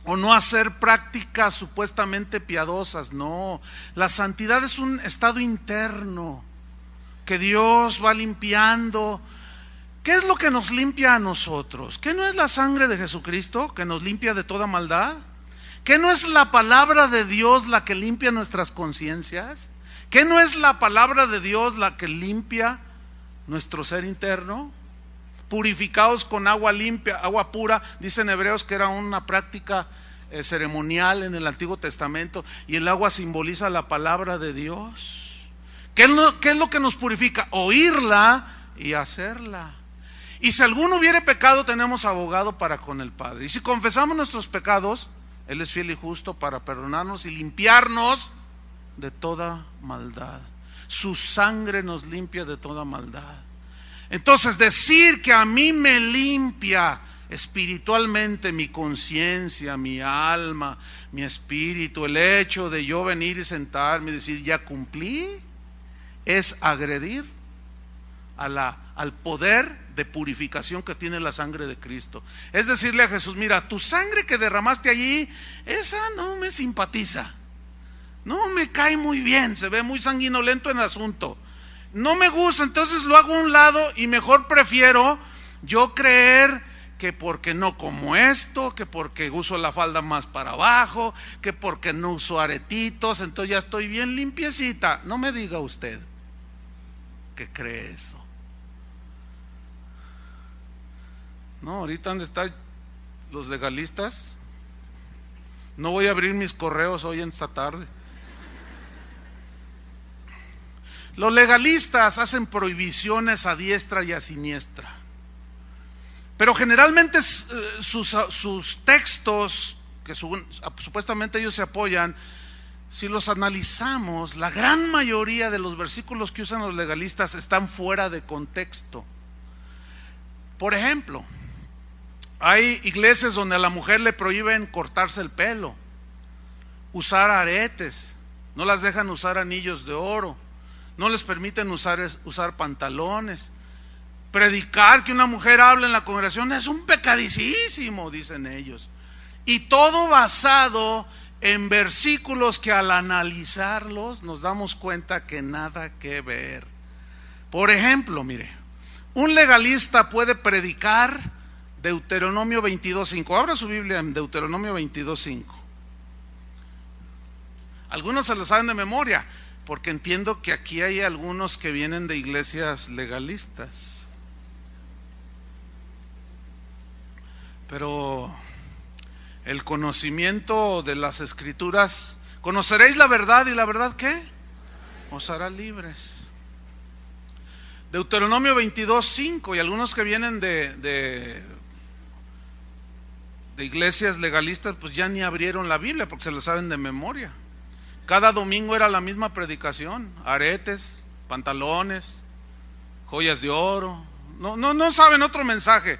o no hacer prácticas supuestamente piadosas. No, la santidad es un estado interno que Dios va limpiando. ¿Qué es lo que nos limpia a nosotros? ¿Qué no es la sangre de Jesucristo que nos limpia de toda maldad? ¿Qué no es la palabra de Dios la que limpia nuestras conciencias? ¿Qué no es la palabra de Dios la que limpia nuestro ser interno? Purificados con agua limpia, agua pura, dicen Hebreos que era una práctica ceremonial en el Antiguo Testamento, y el agua simboliza la palabra de Dios. ¿Qué es lo que nos purifica? Oírla y hacerla. Y si alguno hubiere pecado, tenemos abogado para con el Padre. Y si confesamos nuestros pecados, Él es fiel y justo para perdonarnos y limpiarnos de toda maldad. Su sangre nos limpia de toda maldad. Entonces, decir que a mí me limpia espiritualmente mi conciencia, mi alma, mi espíritu, el hecho de yo venir y sentarme y decir ya cumplí, es agredir al poder de purificación que tiene la sangre de Cristo. Es decirle a Jesús, mira, tu sangre que derramaste allí, esa no me simpatiza, no me cae muy bien, se ve muy sanguinolento en el asunto, no me gusta, entonces lo hago a un lado y mejor prefiero yo creer que porque no como esto, que porque uso la falda más para abajo, que porque no uso aretitos, entonces ya estoy bien limpiecita. No me diga usted que cree eso. No, ahorita han de estar los legalistas. No voy a abrir mis correos hoy en esta tarde. Los legalistas hacen prohibiciones a diestra y a siniestra. Pero generalmente sus textos, que supuestamente ellos se apoyan, si los analizamos, la gran mayoría de los versículos que usan los legalistas están fuera de contexto. Por ejemplo, hay iglesias donde a la mujer le prohíben cortarse el pelo, usar aretes, no las dejan usar anillos de oro, no les permiten usar pantalones. Predicar que una mujer hable en la congregación es un pecadicísimo, dicen ellos. Y todo basado en versículos que al analizarlos nos damos cuenta que nada que ver. Por ejemplo, mire, un legalista puede predicar Deuteronomio 22:5. Abra su Biblia en Deuteronomio 22:5. Algunos se lo saben de memoria, porque entiendo que aquí hay algunos que vienen de iglesias legalistas. Pero el conocimiento de las Escrituras, conoceréis la verdad y la verdad ¿qué? Os hará libres. Deuteronomio 22:5, y algunos que vienen de iglesias legalistas pues ya ni abrieron la Biblia porque se lo saben de memoria. Cada domingo era la misma predicación, aretes, pantalones, joyas de oro. No saben otro mensaje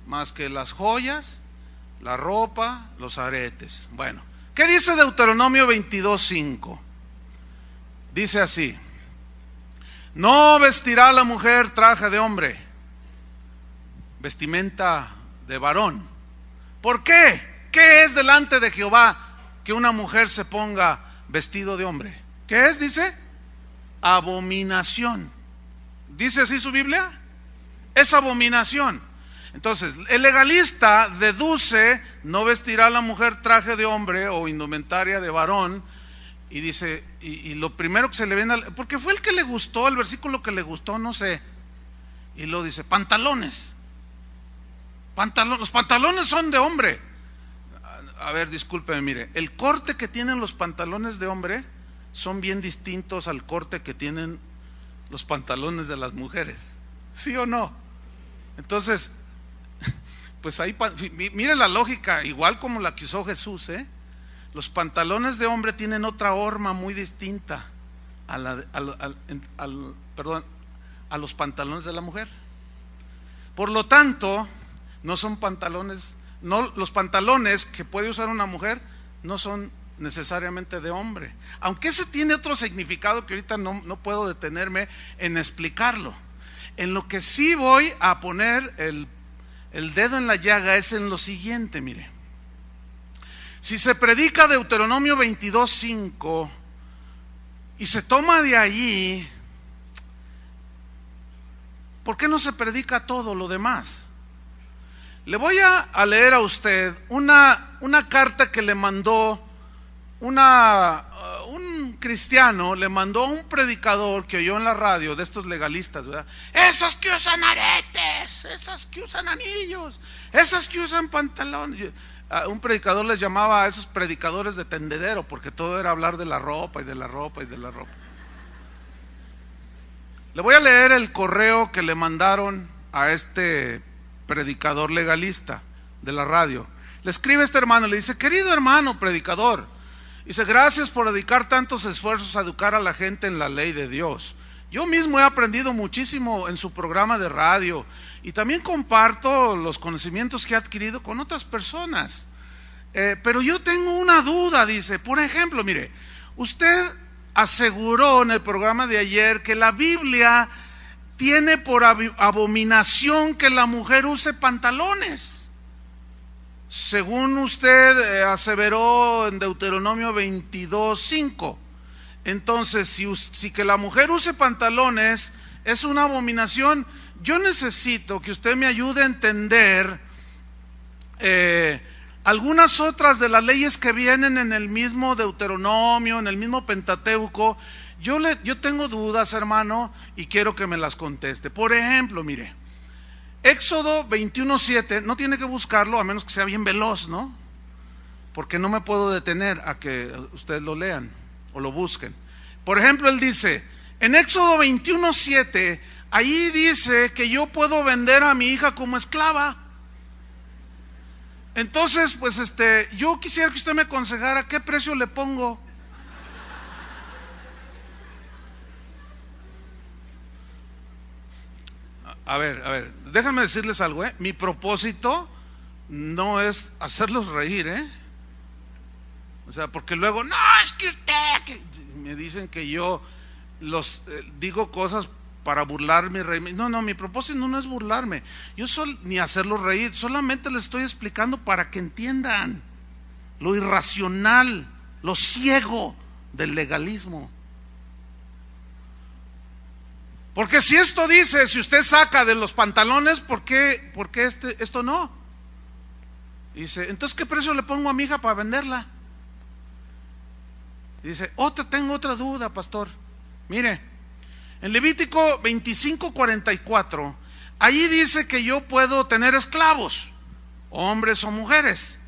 más que las joyas, la ropa, los aretes. Bueno, ¿qué dice Deuteronomio 22:5? Dice así: no vestirá la mujer traje de hombre, vestimenta de varón. ¿Por qué? ¿Qué es delante de Jehová que una mujer se ponga vestido de hombre? ¿Qué es? Dice, abominación. ¿Dice así su Biblia? Es abominación. Entonces, el legalista deduce, no vestirá la mujer traje de hombre o indumentaria de varón, y dice, y lo primero que se le viene, porque fue el que le gustó, el versículo que le gustó, no sé, y lo dice, pantalones. Los pantalones son de hombre. A ver, discúlpeme, mire, el corte que tienen los pantalones de hombre son bien distintos al corte que tienen los pantalones de las mujeres. ¿Sí o no? Entonces, pues ahí, mire la lógica, igual como la que usó Jesús, los pantalones de hombre tienen otra horma muy distinta a los pantalones de la mujer. Por lo tanto, no son pantalones, los pantalones que puede usar una mujer no son necesariamente de hombre, aunque ese tiene otro significado que ahorita no puedo detenerme en explicarlo. En lo que sí voy a poner el dedo en la llaga es en lo siguiente, mire. Si se predica Deuteronomio 22:5 y se toma de allí, ¿por qué no se predica todo lo demás? Le voy a leer a usted una carta que le mandó un cristiano, le mandó a un predicador que oyó en la radio de estos legalistas, ¿verdad? Esos que usan aretes, esas que usan anillos, esas que usan pantalones. Un predicador les llamaba a esos predicadores de tendedero, porque todo era hablar de la ropa y de la ropa y de la ropa. Le voy a leer el correo que le mandaron a este predicador legalista de la radio. Le escribe a este hermano, le dice: querido hermano predicador, dice, gracias por dedicar tantos esfuerzos a educar a la gente en la ley de Dios. Yo mismo he aprendido muchísimo en su programa de radio y también comparto los conocimientos que he adquirido con otras personas. Pero yo tengo una duda, dice. Por ejemplo, mire, usted aseguró en el programa de ayer que la Biblia tiene por abominación que la mujer use pantalones. Según usted aseveró en Deuteronomio 22:5. Entonces, si que la mujer use pantalones es una abominación, yo necesito que usted me ayude a entender algunas otras de las leyes que vienen en el mismo Deuteronomio, en el mismo Pentateuco. Yo tengo dudas, hermano, y quiero que me las conteste. Por ejemplo, mire, Éxodo 21:7, no tiene que buscarlo a menos que sea bien veloz, ¿no? Porque no me puedo detener a que ustedes lo lean o lo busquen. Por ejemplo, él dice, en Éxodo 21:7, ahí dice que yo puedo vender a mi hija como esclava. Entonces, pues yo quisiera que usted me aconsejara qué precio le pongo. A ver, déjenme decirles algo, mi propósito no es hacerlos reír, o sea, porque luego, no, es que usted, me dicen que yo los digo cosas para burlarme, reírme. No, mi propósito no es burlarme, ni hacerlos reír, solamente les estoy explicando para que entiendan lo irracional, lo ciego del legalismo. Porque si esto dice, si usted saca de los pantalones, ¿por qué esto no? Dice, entonces ¿qué precio le pongo a mi hija para venderla? Dice, tengo otra duda, pastor. Mire, en Levítico 25:44, ahí dice que yo puedo tener esclavos, hombres o mujeres,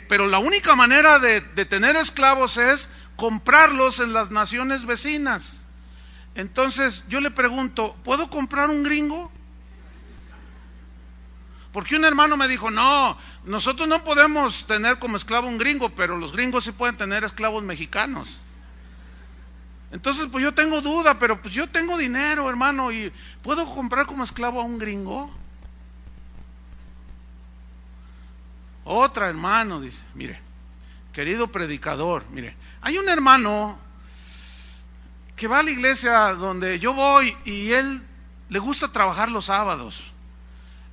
pero la única manera de tener esclavos es comprarlos en las naciones vecinas. Entonces yo le pregunto, ¿puedo comprar un gringo? Porque un hermano me dijo, no, nosotros no podemos tener como esclavo un gringo, pero los gringos sí pueden tener esclavos mexicanos. Entonces pues yo tengo duda, pero pues yo tengo dinero, hermano, y ¿puedo comprar como esclavo a un gringo? Otra, hermano, dice, mire, querido predicador, mire, hay un hermano que va a la iglesia donde yo voy y él le gusta trabajar los sábados.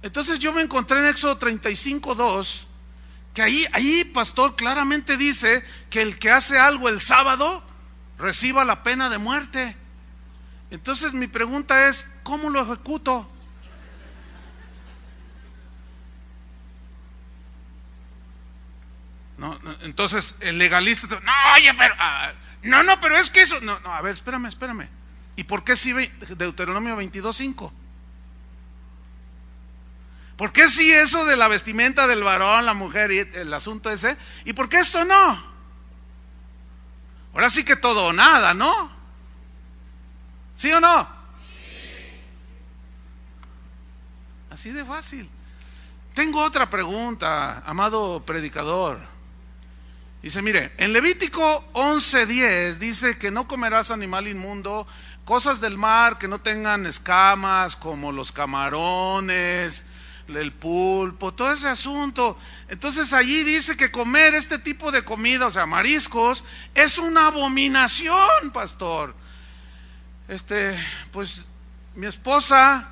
Entonces yo me encontré en Éxodo 35:2 que ahí pastor claramente dice que el que hace algo el sábado reciba la pena de muerte. Entonces mi pregunta es, ¿cómo lo ejecuto? No, entonces el legalista, no, oye, pero pero es que eso, no, a ver, espérame. ¿Y por qué sí Deuteronomio 22:5? ¿Por qué sí eso de la vestimenta del varón, la mujer y el asunto ese? ¿Y por qué esto no? Ahora sí que todo o nada, ¿no? ¿Sí o no? Sí. Así de fácil. Tengo otra pregunta, amado predicador. Dice, mire, en Levítico 11:10 dice que no comerás animal inmundo, cosas del mar que no tengan escamas, como los camarones, el pulpo, todo ese asunto. Entonces allí dice que comer este tipo de comida, o sea, mariscos, es una abominación, pastor. Pues mi esposa,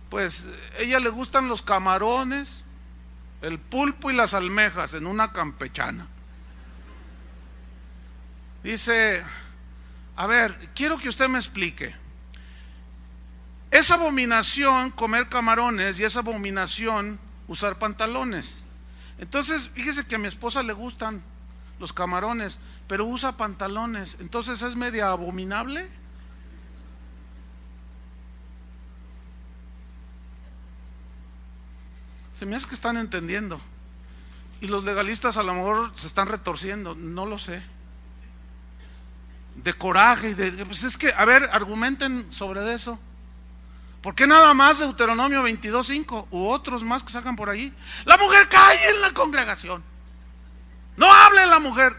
pues ella le gustan los camarones, el pulpo y las almejas en una campechana. Dice, a ver, quiero que usted me explique. Es abominación comer camarones y es abominación usar pantalones. Entonces, fíjese que a mi esposa le gustan los camarones, pero usa pantalones. Entonces, ¿es media abominable? Se me hace que están entendiendo. Y los legalistas a lo mejor se están retorciendo, no lo sé. De coraje y pues es que, a ver, argumenten sobre eso. ¿Por qué nada más Deuteronomio 22:5 u otros más que sacan por ahí? La mujer calle en la congregación. No hable la mujer.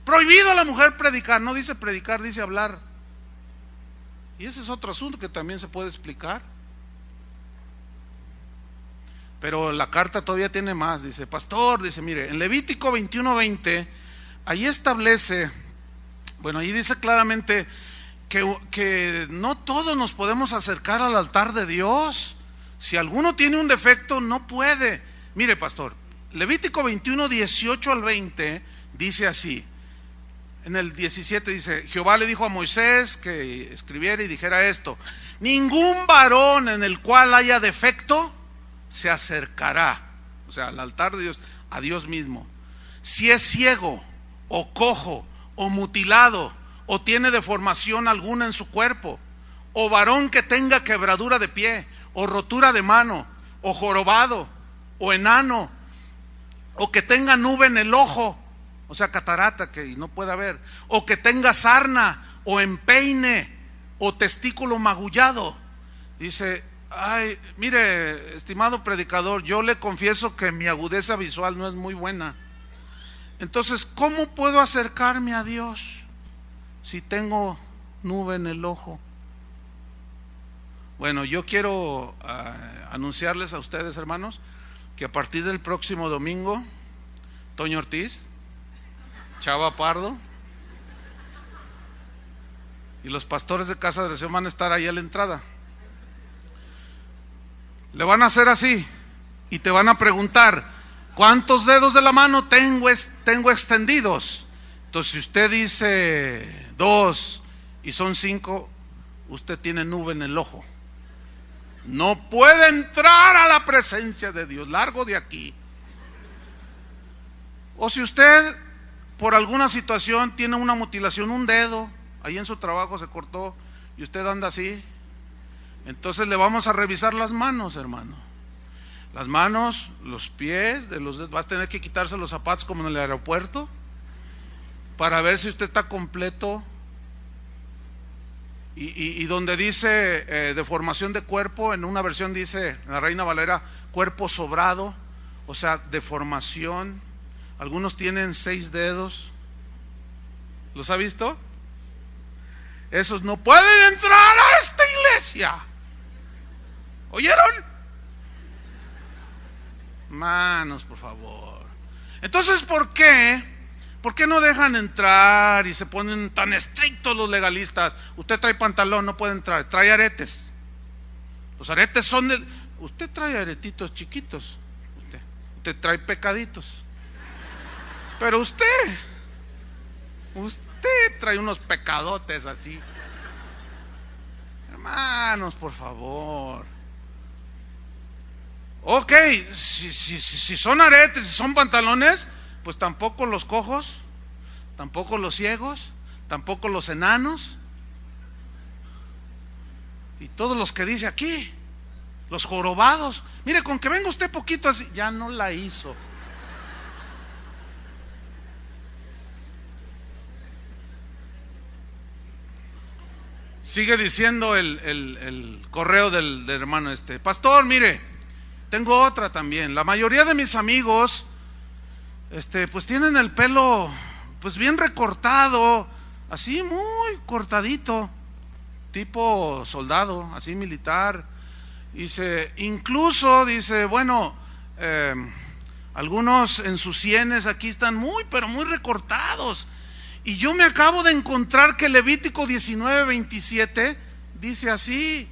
Prohibido a la mujer predicar. No dice predicar, dice hablar. Y ese es otro asunto que también se puede explicar. Pero la carta todavía tiene más. Dice, pastor, dice, mire, en Levítico 21:20, ahí establece, bueno, ahí dice claramente que no todos nos podemos acercar al altar de Dios. Si alguno tiene un defecto, no puede. Mire, pastor, Levítico 21:18-20 dice así. En el 17 dice, Jehová le dijo a Moisés que escribiera y dijera esto: ningún varón en el cual haya defecto se acercará, o sea, al altar de Dios, a Dios mismo. Si es ciego, o cojo, o mutilado, o tiene deformación alguna en su cuerpo, o varón que tenga quebradura de pie, o rotura de mano, o jorobado, o enano, o que tenga nube en el ojo, o sea, catarata que no pueda ver, o que tenga sarna, o empeine, o testículo magullado. Dice, ay, mire, estimado predicador, yo le confieso que mi agudeza visual no es muy buena. Entonces, ¿cómo puedo acercarme a Dios si tengo nube en el ojo? Bueno, yo quiero anunciarles a ustedes, hermanos, que a partir del próximo domingo, Toño Ortiz, Chava Pardo y los pastores de Casa de Oración van a estar ahí a la entrada. Le van a hacer así y te van a preguntar: ¿cuántos dedos de la mano tengo extendidos? Entonces, si usted dice 2 y son 5, usted tiene nube en el ojo. No puede entrar a la presencia de Dios, largo de aquí. O si usted por alguna situación tiene una mutilación, un dedo, ahí en su trabajo se cortó y usted anda así, entonces le vamos a revisar las manos, hermano. Las manos, los pies, de los dedos. Va a tener que quitarse los zapatos como en el aeropuerto para ver si usted está completo. Y donde dice deformación de cuerpo, en una versión dice, en la Reina Valera, cuerpo sobrado, o sea, deformación. Algunos tienen 6 dedos. ¿Los ha visto? Esos no pueden entrar a esta iglesia. ¿Oyeron? Manos, por favor. Entonces, ¿por qué no dejan entrar y se ponen tan estrictos los legalistas? Usted trae pantalón, no puede entrar. Trae aretes. Los aretes son de... Usted trae aretitos chiquitos. Usted trae pecaditos. Pero usted trae unos pecadotes así. Hermanos, por favor. Ok, si son aretes, si son pantalones, pues tampoco los cojos, tampoco los ciegos, tampoco los enanos, y todos los que dice aquí, los jorobados. Mire, con que venga usted poquito así, ya no la hizo. Sigue diciendo el correo del hermano pastor, mire, tengo otra también. La mayoría de mis amigos, pues tienen el pelo, pues bien recortado, así muy cortadito, tipo soldado, así militar. Dice, incluso, dice, bueno, algunos en sus sienes aquí están muy, pero muy recortados. Y yo me acabo de encontrar que Levítico 19:27 dice así: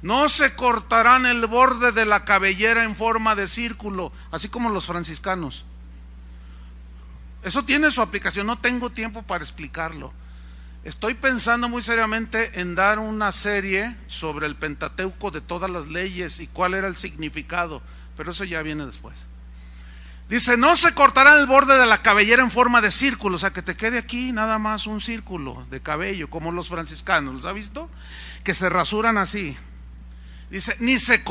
no se cortarán el borde de la cabellera en forma de círculo, así como los franciscanos. Eso tiene su aplicación, no tengo tiempo para explicarlo. Estoy pensando muy seriamente en dar una serie sobre el Pentateuco, de todas las leyes y cuál era el significado, pero eso ya viene después. Dice, no se cortará el borde de la cabellera en forma de círculo, o sea, que te quede aquí nada más un círculo de cabello, como los franciscanos, ¿los ha visto? Que se rasuran así. Dice, ni se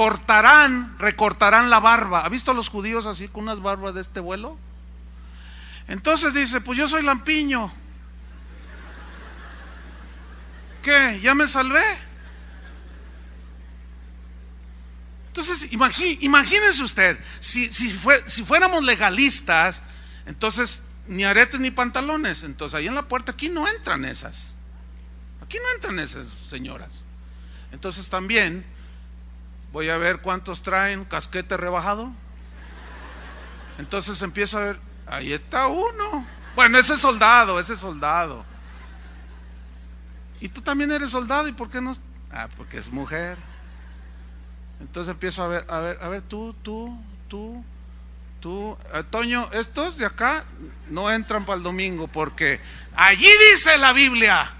recortarán la barba. ¿Ha visto a los judíos así con unas barbas de este vuelo? Entonces dice, pues yo soy lampiño. ¿Qué? ¿Ya me salvé? Entonces, imagínense usted, si fuéramos legalistas, entonces ni aretes ni pantalones. Entonces ahí en la puerta, aquí no entran esas señoras. Entonces también voy a ver cuántos traen casquete rebajado. Entonces empiezo a ver, ahí está uno. Bueno, ese es soldado. Y tú también eres soldado, ¿y por qué no? Porque es mujer. Entonces empiezo a ver, tú, Toño, estos de acá no entran para el domingo, porque allí dice la Biblia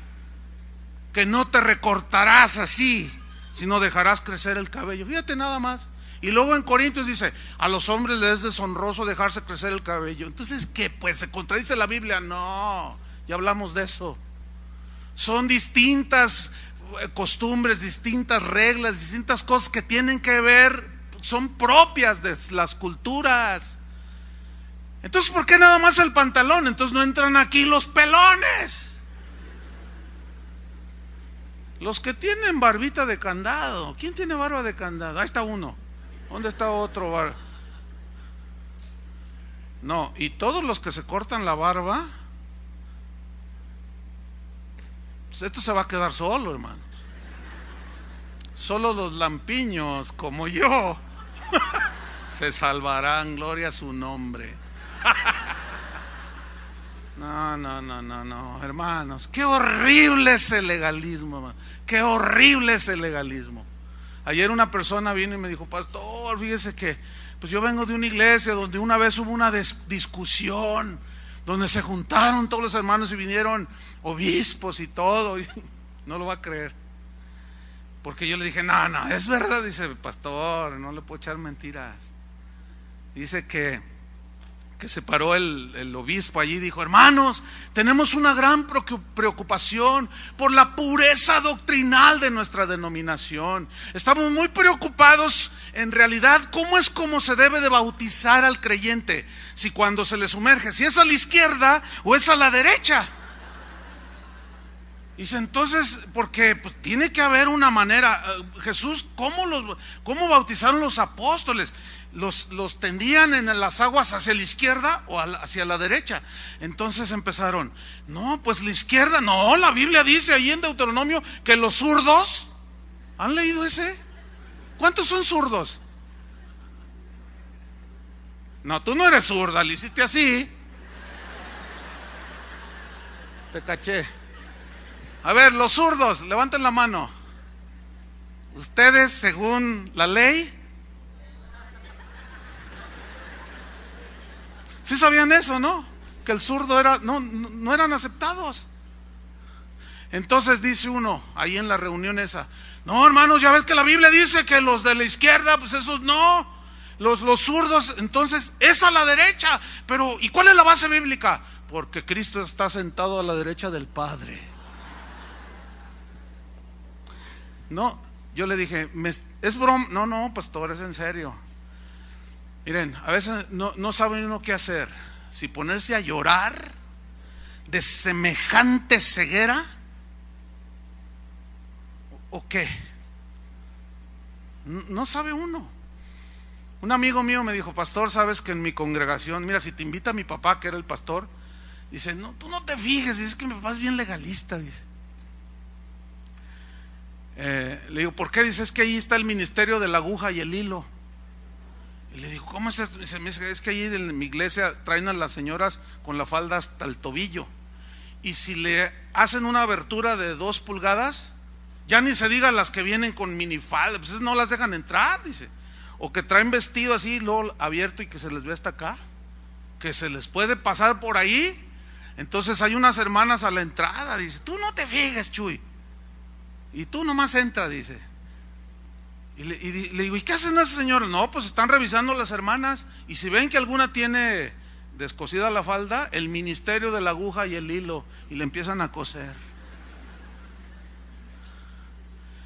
que no te recortarás así, sino dejarás crecer el cabello. Fíjate nada más. Y luego en Corintios dice, a los hombres les es deshonroso dejarse crecer el cabello. Entonces, ¿qué? Pues se contradice la Biblia. No, ya hablamos de eso. Son distintas costumbres, distintas reglas, distintas cosas que tienen que ver, son propias de las culturas. Entonces, ¿por qué nada más el pantalón? Entonces no entran aquí los pelones, los que tienen barbita de candado. ¿Quién tiene barba de candado? Ahí está uno. ¿Dónde está otro? No, y todos los que se cortan la barba, pues esto se va a quedar solo, hermanos. Solo los lampiños como yo se salvarán, gloria a su nombre. No, hermanos, qué horrible es el legalismo, hermano. Qué horrible es el legalismo. Ayer una persona vino y me dijo, pastor, fíjese que pues yo vengo de una iglesia donde una vez hubo una discusión, donde se juntaron todos los hermanos y vinieron obispos y todo, y no lo va a creer, porque yo le dije, no, es verdad. Dice, pastor, no le puedo echar mentiras. Dice que se paró el obispo allí y dijo, hermanos, tenemos una gran preocupación por la pureza doctrinal de nuestra denominación. Estamos muy preocupados en realidad cómo se debe de bautizar al creyente, si cuando se le sumerge, si es a la izquierda o es a la derecha. Dice, entonces, porque pues tiene que haber una manera. Jesús, ¿cómo bautizaron los apóstoles? Los tendían en las aguas hacia la izquierda o hacia la derecha. Entonces empezaron, no, pues la izquierda, no, la Biblia dice ahí en Deuteronomio que los zurdos, ¿han leído ese? ¿Cuántos son zurdos? No, tú no eres zurda, le hiciste así. Te caché. A ver, los zurdos, levanten la mano. Ustedes, según la ley, ¿sí sabían eso, no? Que el zurdo no eran aceptados. Entonces dice uno, ahí en la reunión esa, no, hermanos, ya ves que la Biblia dice que los de la izquierda, pues esos no, los zurdos, entonces es a la derecha. Pero, ¿y cuál es la base bíblica? Porque Cristo está sentado a la derecha del Padre. No, yo le dije, ¿es broma? No, pastor, es en serio. Miren, a veces no sabe uno qué hacer, si ponerse a llorar de semejante ceguera o qué. No sabe uno. Un amigo mío me dijo, pastor, sabes que en mi congregación, mira, si te invita mi papá, que era el pastor, dice, no, tú no te fijes, dice que mi papá es bien legalista, dice. Le digo, ¿por qué? Dice, es que ahí está el ministerio de la aguja y el hilo. Y le digo, ¿cómo es esto? Dice, es que ahí en mi iglesia traen a las señoras con la falda hasta el tobillo, y si le hacen una abertura de 2 pulgadas, ya ni se diga las que vienen con minifalda, pues no las dejan entrar, dice. O que traen vestido así, luego abierto y que se les ve hasta acá, que se les puede pasar por ahí. Entonces hay unas hermanas a la entrada, dice, tú no te fijes, Chuy, y tú nomás entra, dice. Y le digo, ¿y qué hacen esas señoras? No, pues están revisando las hermanas, y si ven que alguna tiene descosida la falda, el ministerio de la aguja y el hilo, y le empiezan a coser.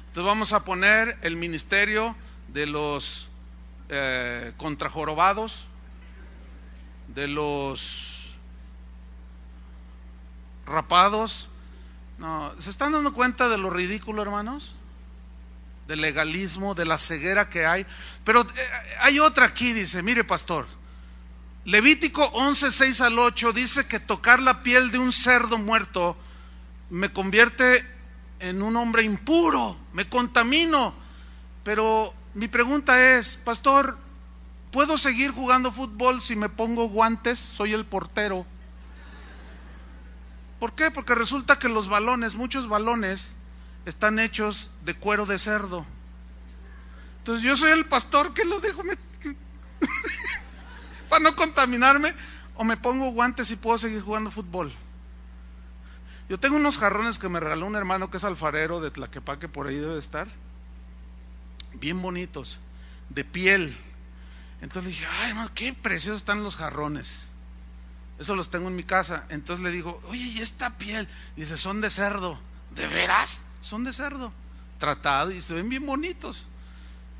Entonces vamos a poner el ministerio de los contrajorobados, de los rapados. No, ¿se están dando cuenta de lo ridículo, hermanos? del legalismo, de la ceguera que hay. Pero hay otra aquí, dice, mire pastor, Levítico 11, 6 al 8 dice que tocar la piel de un cerdo muerto me convierte en un hombre impuro, me contamino. Pero mi pregunta es, pastor, ¿puedo seguir jugando fútbol si me pongo guantes? Soy el portero. ¿Por qué? Porque resulta que los balones, muchos balones, están hechos de cuero de cerdo. Entonces yo soy el pastor que lo dejo para no contaminarme, o me pongo guantes y puedo seguir jugando fútbol. Yo tengo unos jarrones que me regaló un hermano que es alfarero de Tlaquepaque, por ahí debe de estar, bien bonitos, de piel. Entonces le dije, ay hermano, qué preciosos están los jarrones. Eso los tengo en mi casa. Entonces le digo, oye, ¿y esta piel? Y dice, son de cerdo. ¿De veras? Son de cerdo, tratado, y se ven bien bonitos.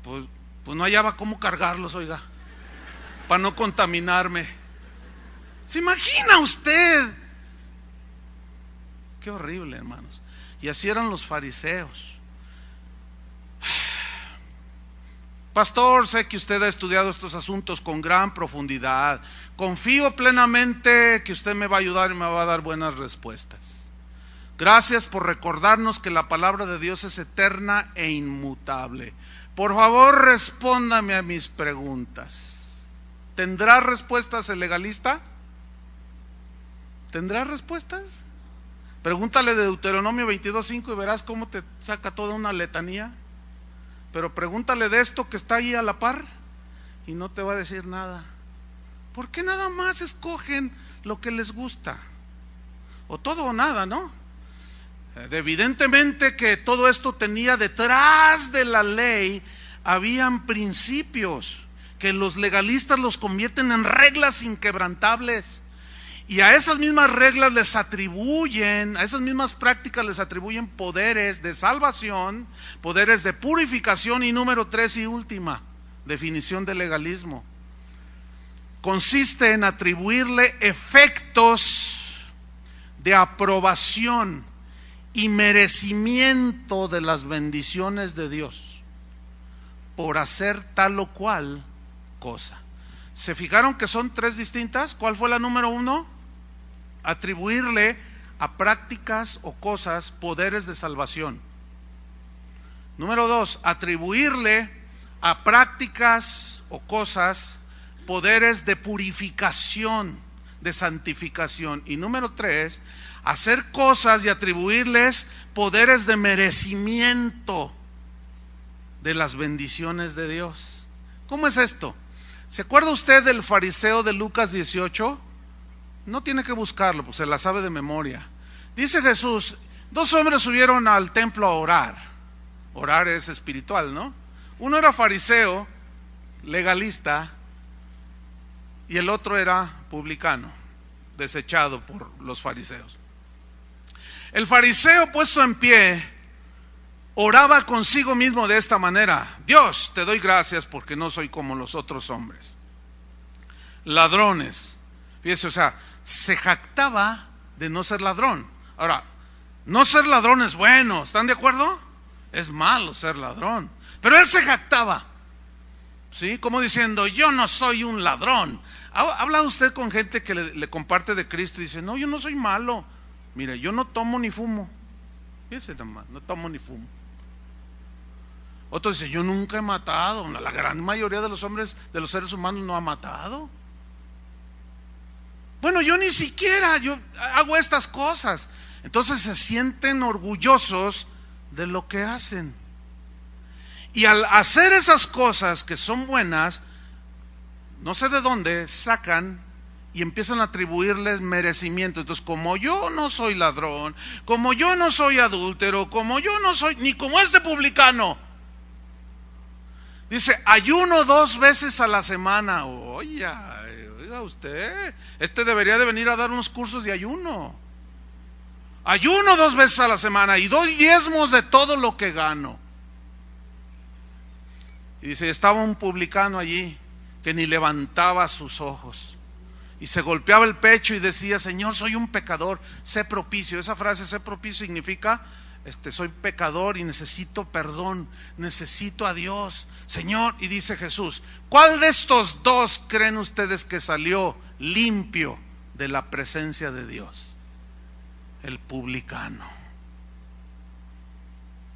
Pues no hallaba cómo cargarlos, oiga, para no contaminarme. ¿Se imagina usted? Qué horrible, hermanos. Y así eran los fariseos. Pastor, sé que usted ha estudiado estos asuntos con gran profundidad. Confío plenamente que usted me va a ayudar y me va a dar buenas respuestas. Gracias por recordarnos que la palabra de Dios es eterna e inmutable. Por favor, respóndame a mis preguntas. ¿Tendrá respuestas el legalista? ¿Tendrá respuestas? Pregúntale de Deuteronomio 22:5 y verás cómo te saca toda una letanía. Pero pregúntale de esto que está ahí a la par y no te va a decir nada. ¿Por qué nada más escogen lo que les gusta? O todo o nada, ¿no? Evidentemente que todo esto tenía detrás de la ley, habían principios que los legalistas los convierten en reglas inquebrantables. Y a esas mismas reglas les atribuyen, a esas mismas prácticas les atribuyen poderes de salvación, poderes de purificación, y número 3 y última definición de legalismo. Consiste en atribuirle efectos de aprobación y merecimiento de las bendiciones de Dios por hacer tal o cual cosa. ¿Se fijaron que son 3 distintas? ¿Cuál fue la número 1? Atribuirle a prácticas o cosas poderes de salvación. Número 2, atribuirle a prácticas o cosas poderes de purificación, de santificación. Y número 3, hacer cosas y atribuirles poderes de merecimiento de las bendiciones de Dios. ¿Cómo es esto? ¿Se acuerda usted del fariseo de Lucas 18? No tiene que buscarlo, pues se la sabe de memoria. Dice Jesús, 2 hombres subieron al templo a orar. Orar es espiritual, ¿no? Uno era fariseo, legalista, y el otro era publicano, desechado por los fariseos. El fariseo, puesto en pie, oraba consigo mismo de esta manera: Dios, te doy gracias porque no soy como los otros hombres, ladrones. Fíjese, o sea, se jactaba de no ser ladrón. Ahora, no ser ladrón es bueno, ¿están de acuerdo? Es malo ser ladrón, pero él se jactaba, ¿sí? Como diciendo, yo no soy un ladrón. ¿Ha hablado usted con gente que le comparte de Cristo y dice, no, yo no soy malo? Mire, yo no tomo ni fumo. Fíjese nomás, no tomo ni fumo. Otro dice, yo nunca he matado. La gran mayoría de los hombres, de los seres humanos, no ha matado. Bueno, yo ni siquiera, yo hago estas cosas. Entonces se sienten orgullosos de lo que hacen. Y al hacer esas cosas que son buenas, no sé de dónde sacan y empiezan a atribuirles merecimiento. Entonces, como yo no soy ladrón, como yo no soy adúltero, como yo no soy ni como este publicano, dice, ayuno 2 veces a la semana. Oiga usted, este debería de venir a dar unos cursos de ayuno. Ayuno 2 veces a la semana y doy diezmos de todo lo que gano. Y dice, estaba un publicano allí que ni levantaba sus ojos y se golpeaba el pecho y decía, Señor, soy un pecador, sé propicio. Esa frase, sé propicio, significa soy pecador y necesito perdón, necesito a Dios, Señor. Y dice Jesús, ¿cuál de estos dos creen ustedes que salió limpio de la presencia de Dios? El publicano.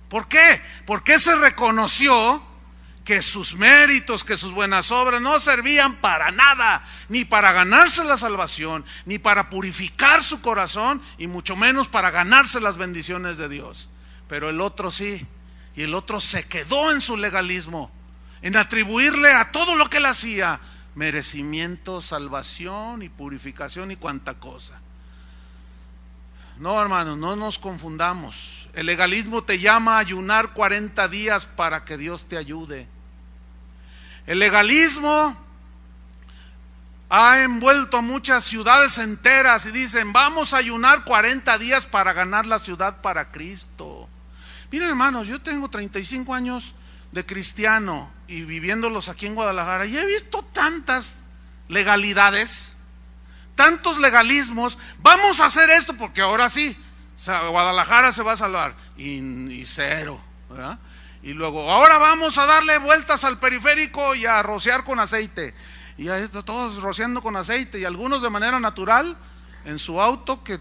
¿Por qué? Porque se reconoció que sus méritos, que sus buenas obras no servían para nada, ni para ganarse la salvación, ni para purificar su corazón, y mucho menos para ganarse las bendiciones de Dios. Pero el otro sí, y el otro se quedó en su legalismo, en atribuirle a todo lo que él hacía merecimiento, salvación y purificación y cuanta cosa. No, hermanos, no nos confundamos. El legalismo te llama a ayunar 40 días para que Dios te ayude. El legalismo ha envuelto a muchas ciudades enteras y dicen, vamos a ayunar 40 días para ganar la ciudad para Cristo. Miren, hermanos, yo tengo 35 años de cristiano y viviéndolos aquí en Guadalajara, y he visto tantas legalidades, tantos legalismos. Vamos a hacer esto porque ahora sí, Guadalajara se va a salvar, y cero, ¿verdad? Y luego, ahora vamos a darle vueltas al periférico y a rociar con aceite, y ahí está todos rociando con aceite, y algunos de manera natural, en su auto que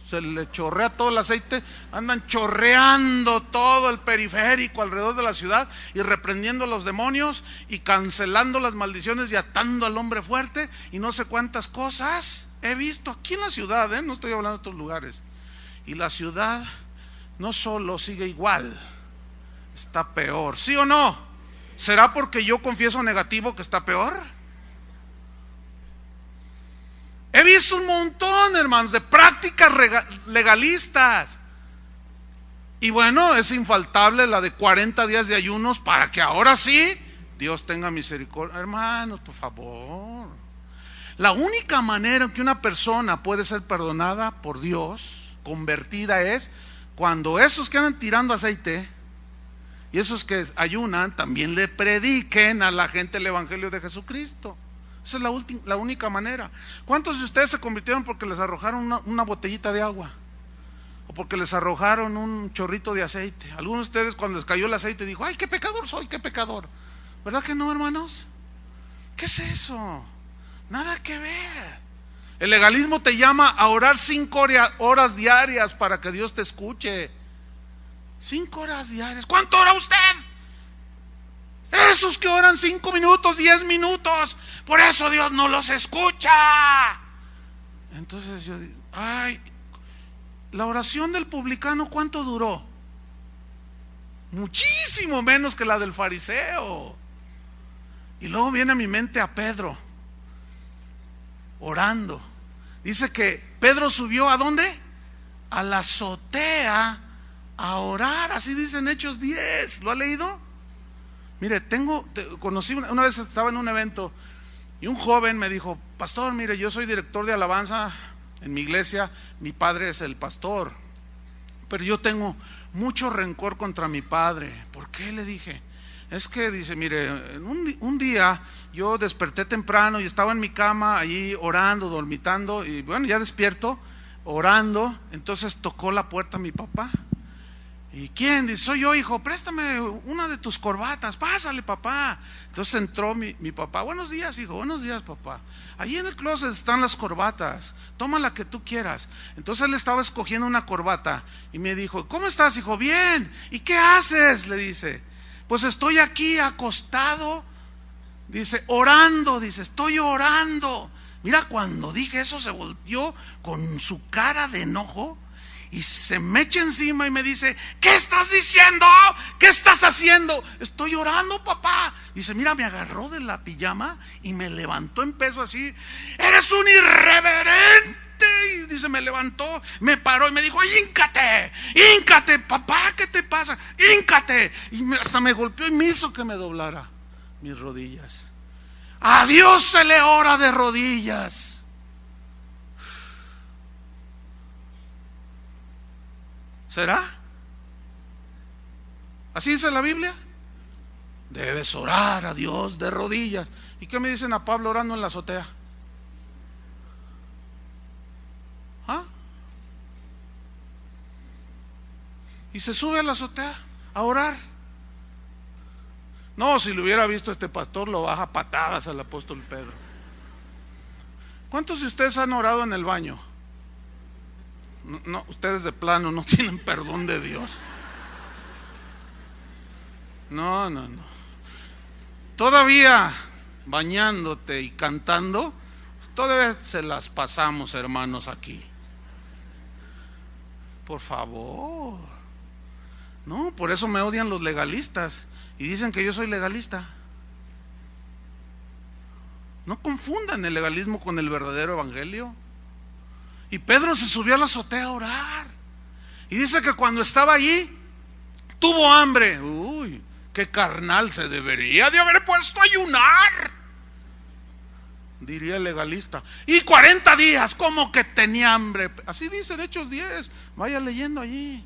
se le chorrea todo el aceite, andan chorreando todo el periférico alrededor de la ciudad, y reprendiendo a los demonios, y cancelando las maldiciones, y atando al hombre fuerte, y no sé cuántas cosas he visto aquí en la ciudad, no estoy hablando de otros lugares. Y la ciudad no solo sigue igual, está peor, ¿sí o no? ¿Será porque yo confieso negativo que está peor? He visto un montón, hermanos, de prácticas legalistas. Y bueno, es infaltable la de 40 días de ayunos para que ahora sí Dios tenga misericordia. Hermanos, por favor. La única manera en que una persona puede ser perdonada por Dios, convertida, es cuando esos que andan tirando aceite y esos que ayunan también le prediquen a la gente el evangelio de Jesucristo. Esa es la única manera. ¿Cuántos de ustedes se convirtieron porque les arrojaron una botellita de agua? O porque les arrojaron un chorrito de aceite. Algunos de ustedes, cuando les cayó el aceite, dijo, ay, qué pecador soy, qué pecador. ¿Verdad que no, hermanos? ¿Qué es eso? Nada que ver. El legalismo te llama a orar 5 horas diarias para que Dios te escuche. 5 horas diarias. ¿Cuánto ora usted? Esos que oran 5 minutos, 10 minutos, por eso Dios no los escucha. Entonces yo digo, ay, la oración del publicano, ¿cuánto duró? Muchísimo menos que la del fariseo. Y luego viene a mi mente a Pedro orando. Dice que Pedro subió ¿a dónde? A la azotea a orar. Así dice en Hechos 10. ¿Lo ha leído? Mire, conocí una vez, estaba en un evento y un joven me dijo, pastor, mire, yo soy director de alabanza en mi iglesia, mi padre es el pastor, pero yo tengo mucho rencor contra mi padre. ¿Por qué? Le dije. Es que dice, mire, un día yo desperté temprano y estaba en mi cama allí orando, dormitando, y bueno, ya despierto, orando. Entonces tocó la puerta mi papá. ¿Y quién? Dice, soy yo, hijo, préstame una de tus corbatas, pásale, papá. Entonces entró mi papá. Buenos días, hijo. Buenos días, papá. Allí en el closet están las corbatas, toma la que tú quieras. Entonces él estaba escogiendo una corbata y me dijo, ¿cómo estás, hijo? Bien. ¿Y qué haces? Le dice. Pues estoy aquí acostado, dice, orando, dice, estoy orando. Mira, cuando dije eso se volteó con su cara de enojo y se me echa encima y me dice, ¿qué estás diciendo? ¿Qué estás haciendo? Estoy orando, papá. Dice, mira, me agarró de la pijama y me levantó en peso así. Eres un irreverente. Y dice, me levantó, me paró y me dijo, híncate, papá, ¿qué te pasa? Híncate. Y hasta me golpeó y me hizo que me doblara mis rodillas. A Dios se le ora de rodillas. ¿Será? ¿Así dice la Biblia? Debes orar a Dios de rodillas. ¿Y qué me dicen a Pablo orando en la azotea? ¿Ah? y se sube a la azotea a orar. No, si lo hubiera visto este pastor, lo baja a patadas al apóstol Pedro. ¿Cuántos de ustedes han orado en el baño? No, ustedes de plano no tienen perdón de Dios. No. Todavía bañándote y cantando, todavía se las pasamos, hermanos, aquí. Por favor. No, por eso me odian los legalistas y dicen que yo soy legalista. No confundan el legalismo con el verdadero evangelio. Y Pedro se subió a la azotea a orar. Y dice que cuando estaba allí, tuvo hambre. Uy, qué carnal, se debería de haber puesto a ayunar, diría el legalista. Y 40 días, como que tenía hambre. Así dice en Hechos 10, vaya leyendo allí.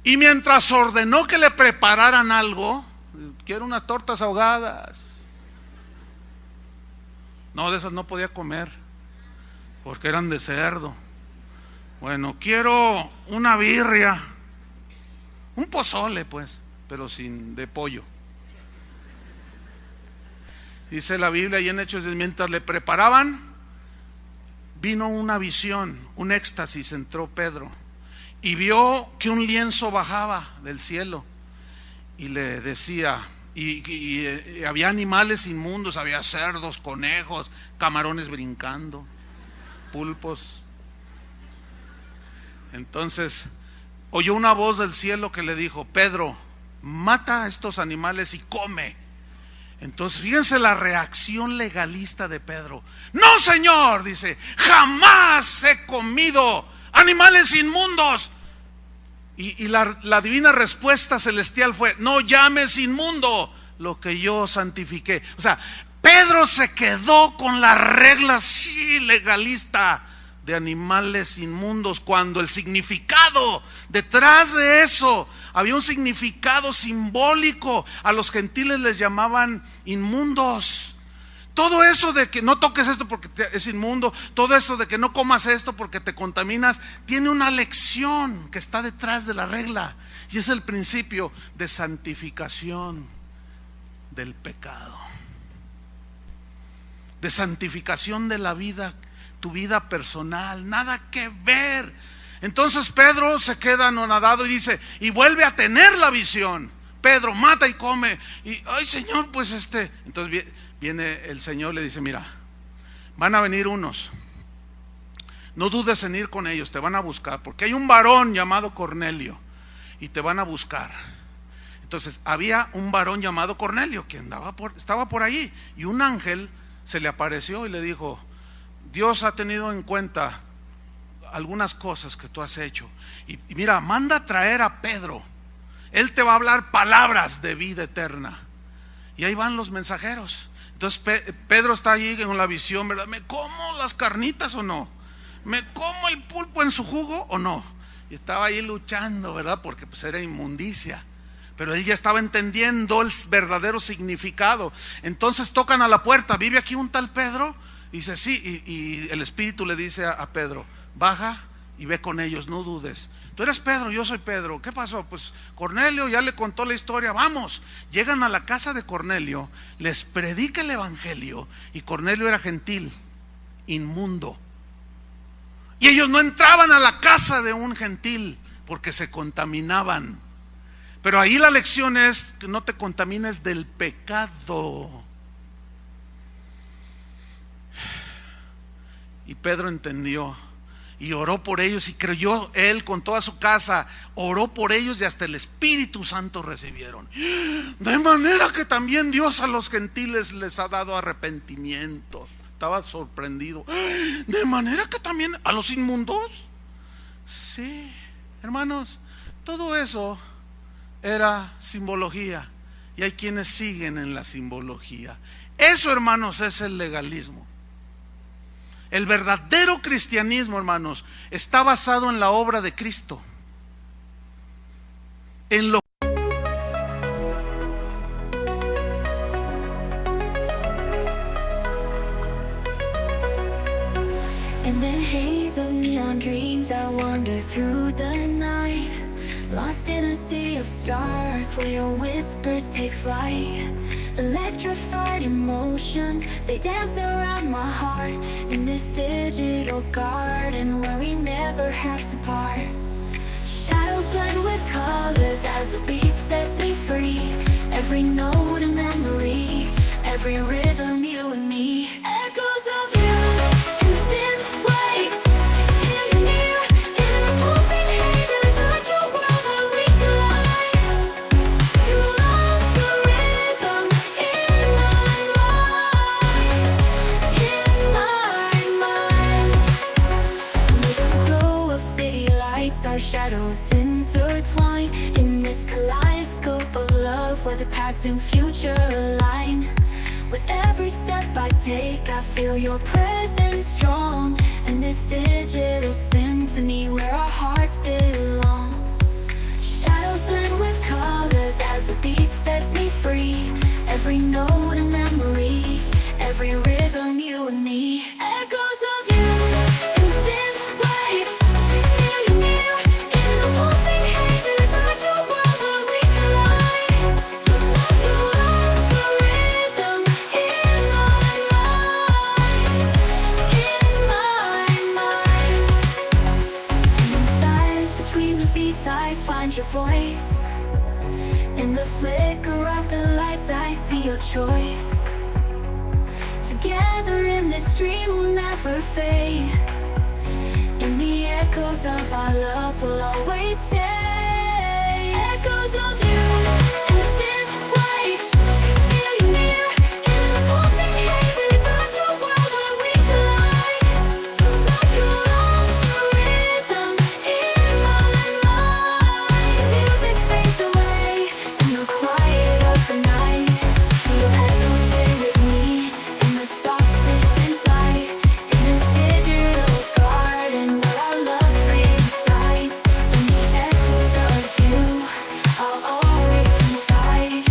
Y mientras ordenó que le prepararan algo, quiero unas tortas ahogadas. No, de esas no podía comer, porque eran de cerdo. Bueno, quiero una birria, un pozole pues, pero sin de pollo. Dice la Biblia y en Hechos, mientras le preparaban, vino una visión, un éxtasis, entró Pedro y vio que un lienzo bajaba del cielo y le decía, y había animales inmundos, había cerdos, conejos, camarones brincando, pulpos. Entonces oyó una voz del cielo que le dijo: Pedro, mata a estos animales y come. Entonces fíjense la reacción legalista de Pedro. No, Señor, dice, jamás he comido animales inmundos. Y la divina respuesta celestial fue: no llames inmundo lo que yo santifiqué. O sea, Pedro se quedó con la regla legalista de animales inmundos, cuando el significado detrás de eso había un significado simbólico. A los gentiles les llamaban inmundos. Todo eso de que no toques esto porque es inmundo, todo esto de que no comas esto porque te contaminas, tiene una lección que está detrás de la regla, y es el principio de santificación del pecado, de santificación de la vida, tu vida personal, nada que ver. Entonces Pedro se queda anonadado y dice, y vuelve a tener la visión. Pedro, mata y come. Y, ay, Señor, pues entonces viene el Señor, le dice: mira, van a venir unos, no dudes en ir con ellos, te van a buscar, porque hay un varón llamado Cornelio y te van a buscar. Entonces había un varón llamado Cornelio que estaba por ahí, y un ángel se le apareció y le dijo: Dios ha tenido en cuenta algunas cosas que tú has hecho, y mira, manda a traer a Pedro, él te va a hablar palabras de vida eterna. Y ahí van los mensajeros. Entonces Pedro está allí con la visión, ¿verdad? ¿Me como las carnitas o no? ¿Me como el pulpo en su jugo o no? Y estaba ahí luchando, ¿verdad? Porque pues era inmundicia. Pero él ya estaba entendiendo el verdadero significado. Entonces tocan a la puerta: ¿vive aquí un tal Pedro? Y dice: sí. Y el Espíritu le dice a Pedro: baja y ve con ellos, no dudes. Tú eres Pedro, yo soy Pedro. ¿Qué pasó? Pues Cornelio ya le contó la historia, vamos. Llegan a la casa de Cornelio, les predica el evangelio, y Cornelio era gentil, inmundo, y ellos no entraban a la casa de un gentil porque se contaminaban. Pero ahí la lección es que no te contamines del pecado. Y Pedro entendió y oró por ellos, y creyó él con toda su casa, oró por ellos, y hasta el Espíritu Santo recibieron. De manera que también Dios a los gentiles les ha dado arrepentimiento. Estaba sorprendido. De manera que también a los inmundos. Sí, hermanos, todo eso era simbología, y hay quienes siguen en la simbología. Eso, hermanos, es el legalismo. El verdadero cristianismo, hermanos, está basado en la obra de Cristo, en lo In the haze of neon dreams I wander through the night, lost in a sea of stars where your whispers take flight. Electrified emotions, they dance around my heart, in this digital garden where we never have to part. Shadows blend with colors as the beat sets me free. Every note a memory, every rhythm you and me. Echoes of you in the synth waves, feel you near in the pulsing haze. Inside your world where we collide. You lost the rhythm in my mind, in my mind. With the glow of city lights, our shadows intertwine in this kaleidoscope of love where the past and future align. With every step I take, I feel your presence strong, in this digital symphony where our hearts belong. Shadows blend with colors as the beat sets me free. Every note a memory, every rhythm you and me. Echoes of you in synth waves, feel you near in the pulsing haze. Inside your world where we collide. You lost the rhythm in my mind, in my mind. And in silence between the beats I find your voice. In the flicker of the lights I see your choice. Together in this dream we'll never fade. In the echoes of our love will always stay. Echoes of you in the synth waves, feel you near in the pulsing haze. Inside your world where we collide. You lost the rhythm in my mind. Music fades away in the quiet of the night. Your echoes stay with me in the softest synth light. In this digital garden where our love resides. In the echoes of you, I'll always confide.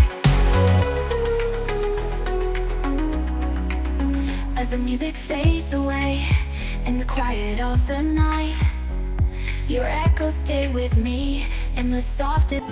As the music fades away in the quiet of the night, your echoes stay with me in the softest.